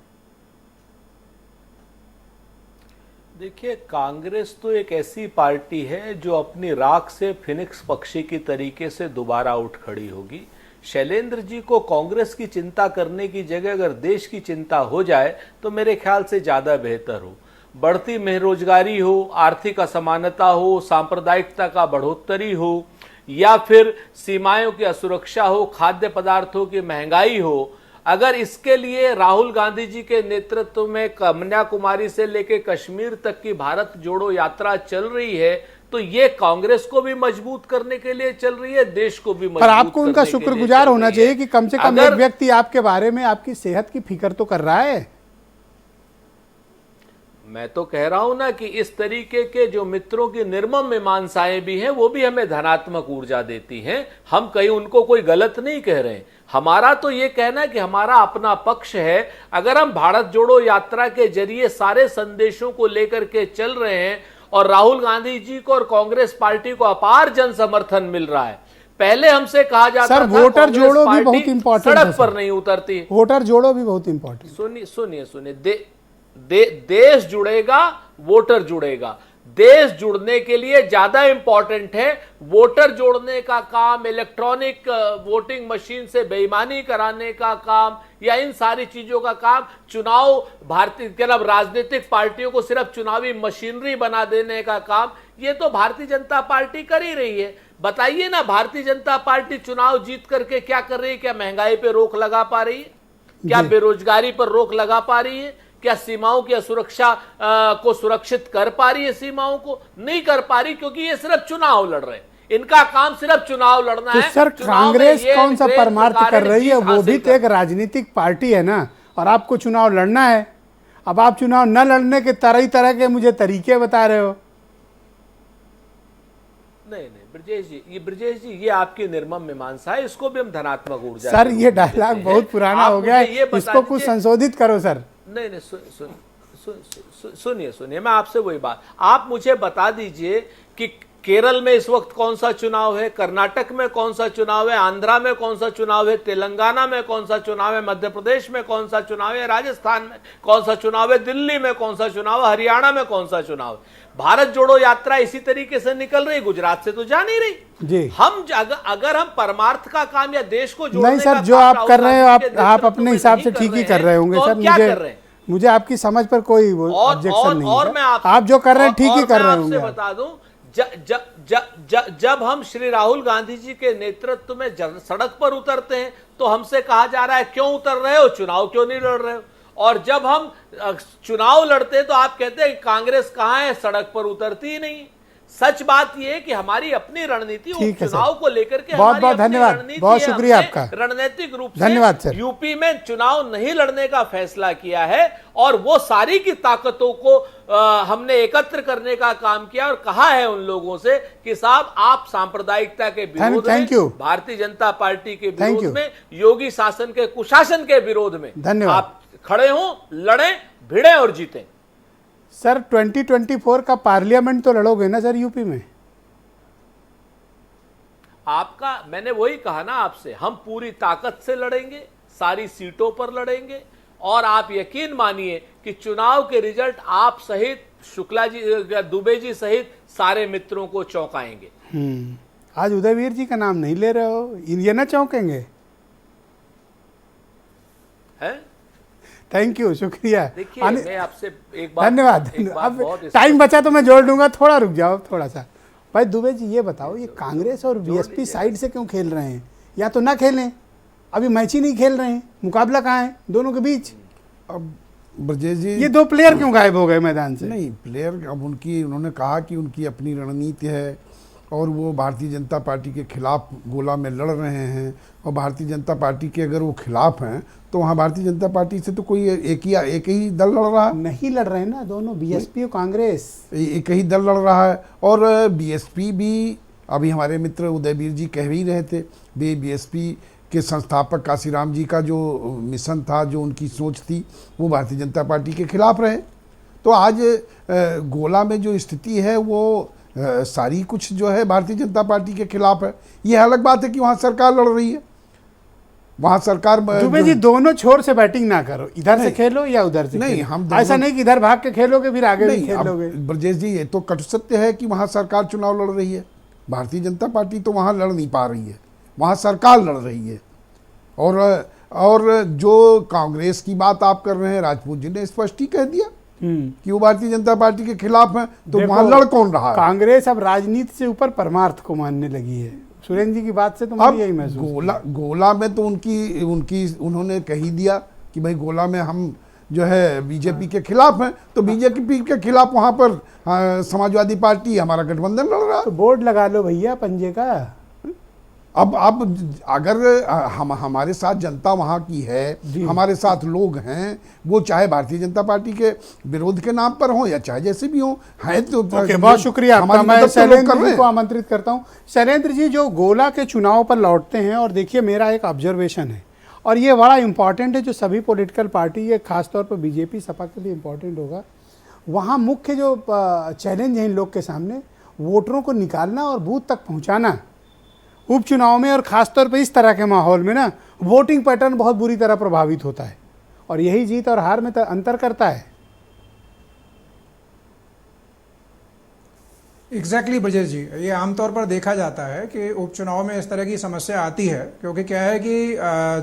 [SPEAKER 7] देखिए, कांग्रेस तो एक ऐसी पार्टी है जो अपनी राख से फिनिक्स पक्षी की तरीके से दोबारा उठ खड़ी होगी। शैलेंद्र जी को कांग्रेस की चिंता करने की जगह अगर देश की चिंता हो जाए तो मेरे ख्याल से ज़्यादा बेहतर हो। बढ़ती बेरोजगारी हो, आर्थिक असमानता हो, सांप्रदायिकता का बढ़ोतरी हो, या फिर सीमाओं की असुरक्षा हो, खाद्य पदार्थों की महंगाई हो, अगर इसके लिए राहुल गांधी जी के नेतृत्व में कन्याकुमारी से लेकर कश्मीर तक की भारत जोड़ो यात्रा चल रही है, तो ये कांग्रेस को भी मजबूत करने के लिए चल रही है, देश को भी मजबूत
[SPEAKER 1] पर आपको उनका
[SPEAKER 7] करने के लिए
[SPEAKER 1] शुक्रगुजार
[SPEAKER 7] चल
[SPEAKER 1] होना
[SPEAKER 7] रही है।
[SPEAKER 1] चाहिए कि कम से कम एक व्यक्ति आपके बारे में आपकी सेहत की फिक्र तो कर रहा है।
[SPEAKER 7] मैं तो कह रहा हूं ना कि इस तरीके के जो मित्रों की निर्मम मीमांसाएं भी हैं, वो भी हमें धनात्मक ऊर्जा देती हैं। हम कहीं उनको कोई गलत नहीं कह रहे हैं। हमारा तो ये कहना है कि हमारा अपना पक्ष है। अगर हम भारत जोड़ो यात्रा के जरिए सारे संदेशों को लेकर के चल रहे हैं और राहुल गांधी जी को और कांग्रेस पार्टी को अपार जन समर्थन मिल रहा है। पहले हमसे कहा जाता
[SPEAKER 1] सर,
[SPEAKER 7] था
[SPEAKER 1] वोटर जोड़ो भी बहुत इंपॉर्टेंट है।
[SPEAKER 7] सड़क पर नहीं उतरती।
[SPEAKER 1] वोटर जोड़ो भी बहुत इंपॉर्टेंट।
[SPEAKER 7] सुनिए, देश जुड़ेगा, वोटर जुड़ेगा। देश जुड़ने के लिए ज्यादा इंपॉर्टेंट है वोटर जोड़ने का काम, इलेक्ट्रॉनिक वोटिंग मशीन से बेईमानी कराने का काम, या इन सारी चीजों का काम। चुनाव भारतीय राजनीतिक पार्टियों को सिर्फ चुनावी मशीनरी बना देने का काम, ये तो भारतीय जनता पार्टी कर ही रही है। बताइए ना, भारतीय जनता पार्टी चुनाव जीत करके क्या कर रही है? क्या महंगाई पे रोक लगा पा रही है? क्या बेरोजगारी पर रोक लगा पा रही है? क्या सीमाओं की सुरक्षा को सुरक्षित कर पा रही है? सीमाओं को नहीं कर पा रही, क्योंकि ये सिर्फ चुनाव लड़ रहे हैं। इनका काम सिर्फ चुनाव लड़ना
[SPEAKER 1] तो
[SPEAKER 7] है।
[SPEAKER 1] सर, कांग्रेस कौन सा परमार्थ कर रही है? वो भी तो एक राजनीतिक पार्टी है ना, और आपको चुनाव लड़ना है। अब आप चुनाव न लड़ने के तरह तरह के मुझे तरीके बता रहे हो।
[SPEAKER 7] नहीं, ब्रजेश जी, ये आपकी निर्मम मीमांसा है, इसको भी हम धनात्मक ऊर्जा।
[SPEAKER 1] सर, ये डायलॉग बहुत पुराना हो गया है, इसको कुछ संशोधित करो सर।
[SPEAKER 7] नहीं, सुनिए, मैं आपसे वही बात, आप मुझे बता दीजिए कि केरल में इस वक्त कौन सा चुनाव है, कर्नाटक में कौन सा चुनाव है, आंध्रा में कौन सा चुनाव है, तेलंगाना में कौन सा चुनाव है, मध्य प्रदेश में कौन सा चुनाव है, राजस्थान में कौन सा चुनाव है, दिल्ली में कौन सा चुनाव है, हरियाणा में कौन सा चुनाव है। भारत जोड़ो यात्रा इसी तरीके से निकल रही, गुजरात से तो जा नहीं रही
[SPEAKER 1] जी।
[SPEAKER 7] हम अगर हम परमार्थ का काम या देश को जोड़ने
[SPEAKER 1] नहीं सर, जो आप कर रहे हो आप अपने हिसाब से ठीक ही कर रहे होंगे सर। मुझे आपकी समझ पर कोई ऑब्जेक्शन नहीं है। आप जो कर रहे हैं ठीक ही कर रहे होंगे।
[SPEAKER 7] बता दूं, जब हम श्री राहुल गांधी जी के नेतृत्व में सड़क पर उतरते हैं तो हमसे कहा जा रहा है क्यों उतर रहे हो, चुनाव क्यों नहीं लड़ रहे हो। और जब हम चुनाव लड़ते हैं तो आप कहते हैं कांग्रेस कहां है, सड़क पर उतरती ही नहीं। सच बात यह है कि हमारी अपनी रणनीति चुनाव को लेकर के
[SPEAKER 1] बहुत बहुत धन्यवाद, बहुत शुक्रिया आपका।
[SPEAKER 7] रणनीतिक रूप से
[SPEAKER 1] धन्यवाद सर।
[SPEAKER 7] यूपी में चुनाव नहीं लड़ने का फैसला किया है और वो सारी की ताकतों को हमने एकत्र करने का काम किया और कहा है उन लोगों से कि साहब आप सांप्रदायिकता के विरोध में, भारतीय जनता पार्टी के विरोध में, योगी शासन के कुशासन के विरोध में आप खड़े हों, लड़ें, भिड़े और जीतें।
[SPEAKER 1] सर 2024 का पार्लियामेंट तो लड़ोगे ना सर यूपी में?
[SPEAKER 7] आपका मैंने वही कहा ना आपसे, हम पूरी ताकत से लड़ेंगे, सारी सीटों पर लड़ेंगे और आप यकीन मानिए कि चुनाव के रिजल्ट आप सहित, शुक्ला जी, दुबे जी सहित सारे मित्रों को चौंकाएंगे।
[SPEAKER 1] आज उदयवीर जी का नाम नहीं ले रहे हो, ये ना चौंकेंगे?
[SPEAKER 7] है?
[SPEAKER 1] थैंक यू, शुक्रिया।
[SPEAKER 7] देखिए मैं आपसे एक बात,
[SPEAKER 1] धन्यवाद। अब टाइम बचा तो मैं जोड़ दूंगा, थोड़ा रुक जाओ थोड़ा सा। भाई दुबे जी ये बताओ, ये कांग्रेस और बीएसपी साइड से क्यों खेल रहे हैं? या तो ना खेलें, अभी मैच ही नहीं खेल रहे हैं, मुकाबला कहाँ है दोनों के बीच?
[SPEAKER 8] अब ब्रजेश जी,
[SPEAKER 1] ये दो प्लेयर क्यों गायब हो गए मैदान से?
[SPEAKER 8] नहीं, प्लेयर अब उन्होंने कहा कि उनकी अपनी रणनीति है और वो भारतीय जनता पार्टी के खिलाफ गोला में लड़ रहे हैं। और भारतीय जनता पार्टी के अगर वो खिलाफ हैं तो वहाँ भारतीय जनता पार्टी से तो कोई एक ही दल लड़ रहा है।
[SPEAKER 1] नहीं लड़ रहे हैं ना, दोनों बीएसपी और कांग्रेस
[SPEAKER 8] एक ही दल लड़ रहा है। और बीएसपी भी, अभी हमारे मित्र उदयवीर जी कह ही रहे थे, बीएसपी के संस्थापक काशीराम जी का जो मिशन था, जो उनकी सोच थी, वो भारतीय जनता पार्टी के खिलाफ रहे। तो आज गोला में जो स्थिति है वो सारी कुछ जो है भारतीय जनता पार्टी के खिलाफ है। ये अलग बात है कि वहाँ सरकार लड़ रही है, वहाँ सरकार
[SPEAKER 1] दुबे जी दोनों छोर से बैटिंग ना करो, इधर से खेलो या उधर से
[SPEAKER 8] नहीं,
[SPEAKER 1] खेलो।
[SPEAKER 8] हम
[SPEAKER 1] ऐसा नहीं कि इधर भाग के खेलोगे फिर आगे भी
[SPEAKER 8] नहीं।
[SPEAKER 1] खेल लोगे।
[SPEAKER 8] ब्रजेश जी, ये तो कटु सत्य है कि वहाँ सरकार चुनाव लड़ रही है, भारतीय जनता पार्टी तो वहाँ लड़ नहीं पा रही है, वहाँ सरकार लड़ रही है। और जो कांग्रेस की बात आप कर रहे हैं, राजपूत जी ने स्पष्ट ही कह दिया कि वो भारतीय जनता पार्टी के खिलाफ है, तो वहाँ लड़ कौन रहा है?
[SPEAKER 1] कांग्रेस अब राजनीति से ऊपर परमार्थ को मानने लगी है। सुरेंद्र जी की बात से तो मुझे यही महसूस
[SPEAKER 8] गोला में तो उन्होंने कह ही दिया कि भाई गोला में हम जो है बीजेपी के खिलाफ हैं, तो बीजेपी के खिलाफ वहाँ पर समाजवादी पार्टी हमारा गठबंधन लड़ रहा है।
[SPEAKER 1] तो बोर्ड लगा लो भैया पंजे का।
[SPEAKER 8] अब अगर हमारे साथ जनता वहाँ की है, हमारे साथ लोग हैं, वो चाहे भारतीय जनता पार्टी के विरोध के नाम पर हो या चाहे जैसे भी हो, है तो
[SPEAKER 1] बहुत शुक्रिया आपका। मैं शैलेंद्र जी को आमंत्रित करता हूँ। शैलेंद्र जी जो गोला के चुनाव पर लौटते हैं, और देखिए मेरा एक ऑब्जर्वेशन है और ये बड़ा इंपॉर्टेंट है, जो सभी पॉलिटिकल पार्टी, ये खासतौर पर बीजेपी सपा के लिए इंपॉर्टेंट होगा। वहाँ मुख्य जो चैलेंज है इन लोग के सामने, वोटरों को निकालना और बूथ तक पहुँचाना उपचुनाव में, और खासतौर पर इस तरह के माहौल में ना वोटिंग पैटर्न बहुत बुरी तरह प्रभावित होता है और यही जीत और हार में अंतर करता है।
[SPEAKER 9] एग्जैक्टली ब्रजेश जी, ये आमतौर पर देखा जाता है कि उपचुनाव में इस तरह की समस्या आती है, क्योंकि क्या है कि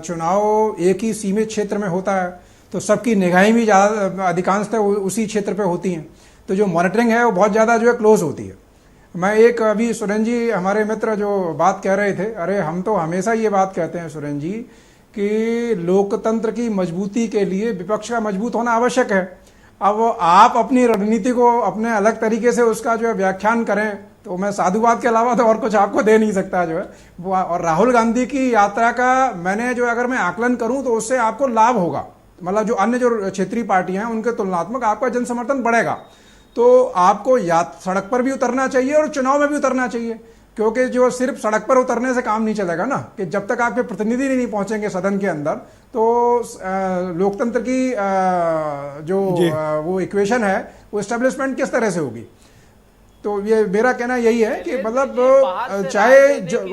[SPEAKER 9] चुनाव एक ही सीमित क्षेत्र में होता है, तो सबकी निगाहें भी ज़्यादा अधिकांशतः उसी क्षेत्र पे होती हैं, तो जो मॉनिटरिंग है वो बहुत ज़्यादा जो है क्लोज होती है। मैं एक अभी सुरेंद्र जी हमारे मित्र जो बात कह रहे थे, अरे हम तो हमेशा ये बात कहते हैं सुरेंद्र जी कि लोकतंत्र की मजबूती के लिए विपक्ष का मजबूत होना आवश्यक है। अब आप अपनी रणनीति को अपने अलग तरीके से उसका जो है व्याख्यान करें, तो मैं साधुवाद के अलावा तो और कुछ आपको दे नहीं सकता जो है वो। और राहुल गांधी की यात्रा का मैंने जो अगर मैं आकलन करूं तो उससे आपको लाभ होगा, मतलब जो अन्य जो क्षेत्रीय पार्टियां हैं उनके तुलनात्मक आपका जन समर्थन बढ़ेगा। तो आपको या सड़क पर भी उतरना चाहिए और चुनाव में भी उतरना चाहिए, क्योंकि जो सिर्फ सड़क पर उतरने से काम नहीं चलेगा ना, कि जब तक आपके प्रतिनिधि नहीं पहुंचेंगे सदन के अंदर, तो लोकतंत्र की जो वो इक्वेशन है वो एस्टेब्लिशमेंट किस तरह से होगी। तो ये मेरा कहना यही है कि मतलब चाहे,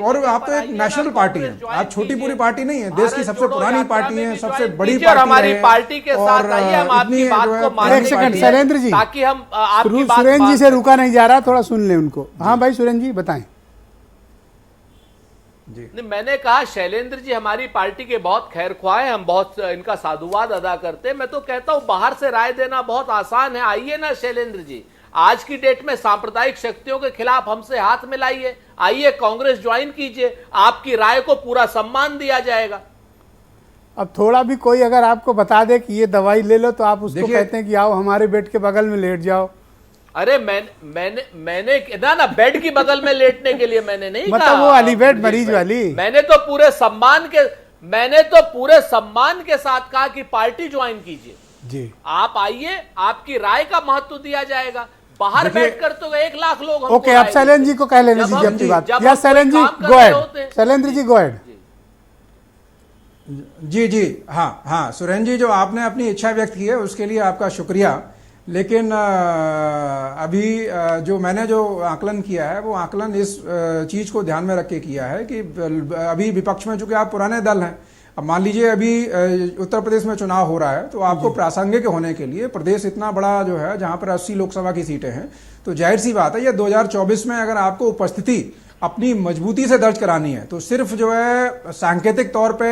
[SPEAKER 9] और आप तो एक नेशनल पार्टी है, आप छोटी पूरी पार्टी नहीं है, देश की सबसे पुरानी पार्टी है, सबसे बड़ी पार्टी है,
[SPEAKER 11] पार्टी के साथ आइए हम आपकी बात को मानें।
[SPEAKER 1] एक सेकंड शैलेंद्र जी,
[SPEAKER 11] ताकि हम आपकी बात
[SPEAKER 1] सुरेंद्र जी से रुका नहीं जा रहा, थोड़ा सुन ले उनको। हाँ भाई सुरेंद्र जी बताएं।
[SPEAKER 11] नहीं, मैंने कहा शैलेंद्र जी हमारी पार्टी के बहुत खैरख्वाह हैं, हम बहुत इनका साधुवाद अदा करते हैं। मैं तो कहता हूं बाहर से राय देना बहुत आसान है। आइए ना शैलेंद्र जी, आज की डेट में सांप्रदायिक शक्तियों के खिलाफ हमसे हाथ मिलाइए, आइए कांग्रेस ज्वाइन कीजिए, आपकी राय को पूरा सम्मान दिया जाएगा।
[SPEAKER 1] अब थोड़ा भी कोई अगर आपको बता दे कि ये दवाई ले लो, तो आप उसको कहते हैं कि आओ हमारे बेड के बगल में लेट जाओ।
[SPEAKER 11] अरे मैंने ना बेड की बगल में लेटने के लिए मैंने नहीं
[SPEAKER 1] मतलब
[SPEAKER 11] कहा,
[SPEAKER 1] वो वाली बेड मरीज वाली।
[SPEAKER 11] मैंने तो पूरे सम्मान के साथ कहा कि पार्टी ज्वाइन कीजिए
[SPEAKER 1] जी,
[SPEAKER 11] आप आइए, आपकी राय का महत्व दिया जाएगा। बाहर बैठकर तो 1 लाख लोग हमको
[SPEAKER 1] ओके, अब शैलेंद्र जी को कह लेने दीजिए अपनी बात। या Shailendra ji go ahead, Shailendra ji go ahead.
[SPEAKER 9] जी हाँ सुरेंद्र जी, जो आपने अपनी इच्छा व्यक्त की है उसके लिए आपका शुक्रिया। लेकिन अभी जो मैंने जो आकलन किया है वो आकलन इस चीज को ध्यान में रख के किया है कि अभी विपक्ष में चूंकि आप पुराने दल हैं, अब मान लीजिए अभी उत्तर प्रदेश में चुनाव हो रहा है, तो आपको प्रासंगिक होने के लिए, प्रदेश इतना बड़ा जो है जहां पर 80 लोकसभा की सीटें हैं, तो जाहिर सी बात है ये 2024 में अगर आपको उपस्थिति अपनी मजबूती से दर्ज करानी है, तो सिर्फ जो है सांकेतिक तौर पे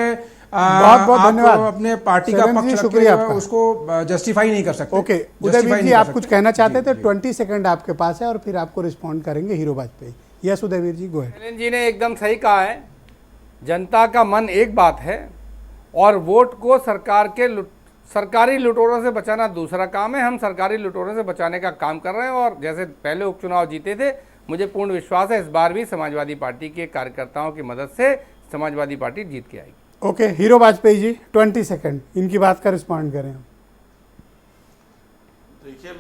[SPEAKER 1] बहुत बहुत धन्यवाद।
[SPEAKER 9] अपने पार्टी का पक्ष
[SPEAKER 1] शुक्रिया,
[SPEAKER 9] उसको जस्टिफाई नहीं कर सकते।
[SPEAKER 1] ओके उदयवीर जी, आप कुछ कहना चाहते थे? 20 सेकंड आपके पास है और फिर आपको रिस्पॉन्ड करेंगे हीरो वाजपेयी। यस उदयवीर जी गो अहेड।
[SPEAKER 6] शैलेंद्र जी ने एकदम सही कहा है, जनता का मन एक बात है और वोट को सरकारी लुटेरों से बचाना दूसरा काम है। हम सरकारी लुटेरों से बचाने का काम कर रहे हैं और जैसे पहले उपचुनाव जीते थे, मुझे पूर्ण विश्वास है इस बार भी समाजवादी पार्टी के कार्यकर्ताओं की मदद से समाजवादी पार्टी जीत के आएगी।
[SPEAKER 1] Okay hero Vajpayee ji 20 second इनकी बात का रिस्पॉन्ड करें।
[SPEAKER 5] देखिए,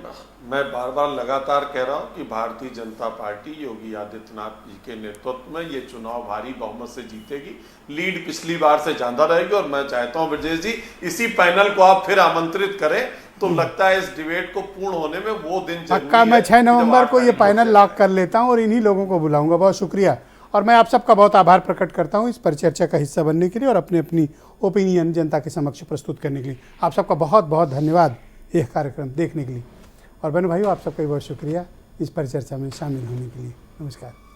[SPEAKER 5] मैं बार बार लगातार कह रहा हूं कि भारतीय जनता पार्टी योगी आदित्यनाथ जी के नेतृत्व में ये चुनाव भारी बहुमत से जीतेगी। लीड पिछली बार से ज्यादा रहेगी और मैं चाहता हूं ब्रजेश जी इसी पैनल को आप फिर आमंत्रित करें तो लगता है इस डिबेट को पूर्ण होने में वो दिन जरूरी
[SPEAKER 1] पक्का मैं
[SPEAKER 5] है
[SPEAKER 1] 6 नवंबर को ये
[SPEAKER 5] कि जब
[SPEAKER 1] पैनल लॉक कर लेता हूँ और इन्हीं लोगों को बुलाऊंगा। बहुत शुक्रिया, और मैं आप सबका बहुत आभार प्रकट करता हूँ इस परिचर्चा का हिस्सा बनने के लिए और अपनी अपनी ओपिनियन जनता के समक्ष प्रस्तुत करने के लिए। आप सबका बहुत बहुत धन्यवाद यह कार्यक्रम देखने के लिए, और बहनों भाइयों आप सबका भी बहुत शुक्रिया इस परिचर्चा में शामिल होने के लिए। नमस्कार।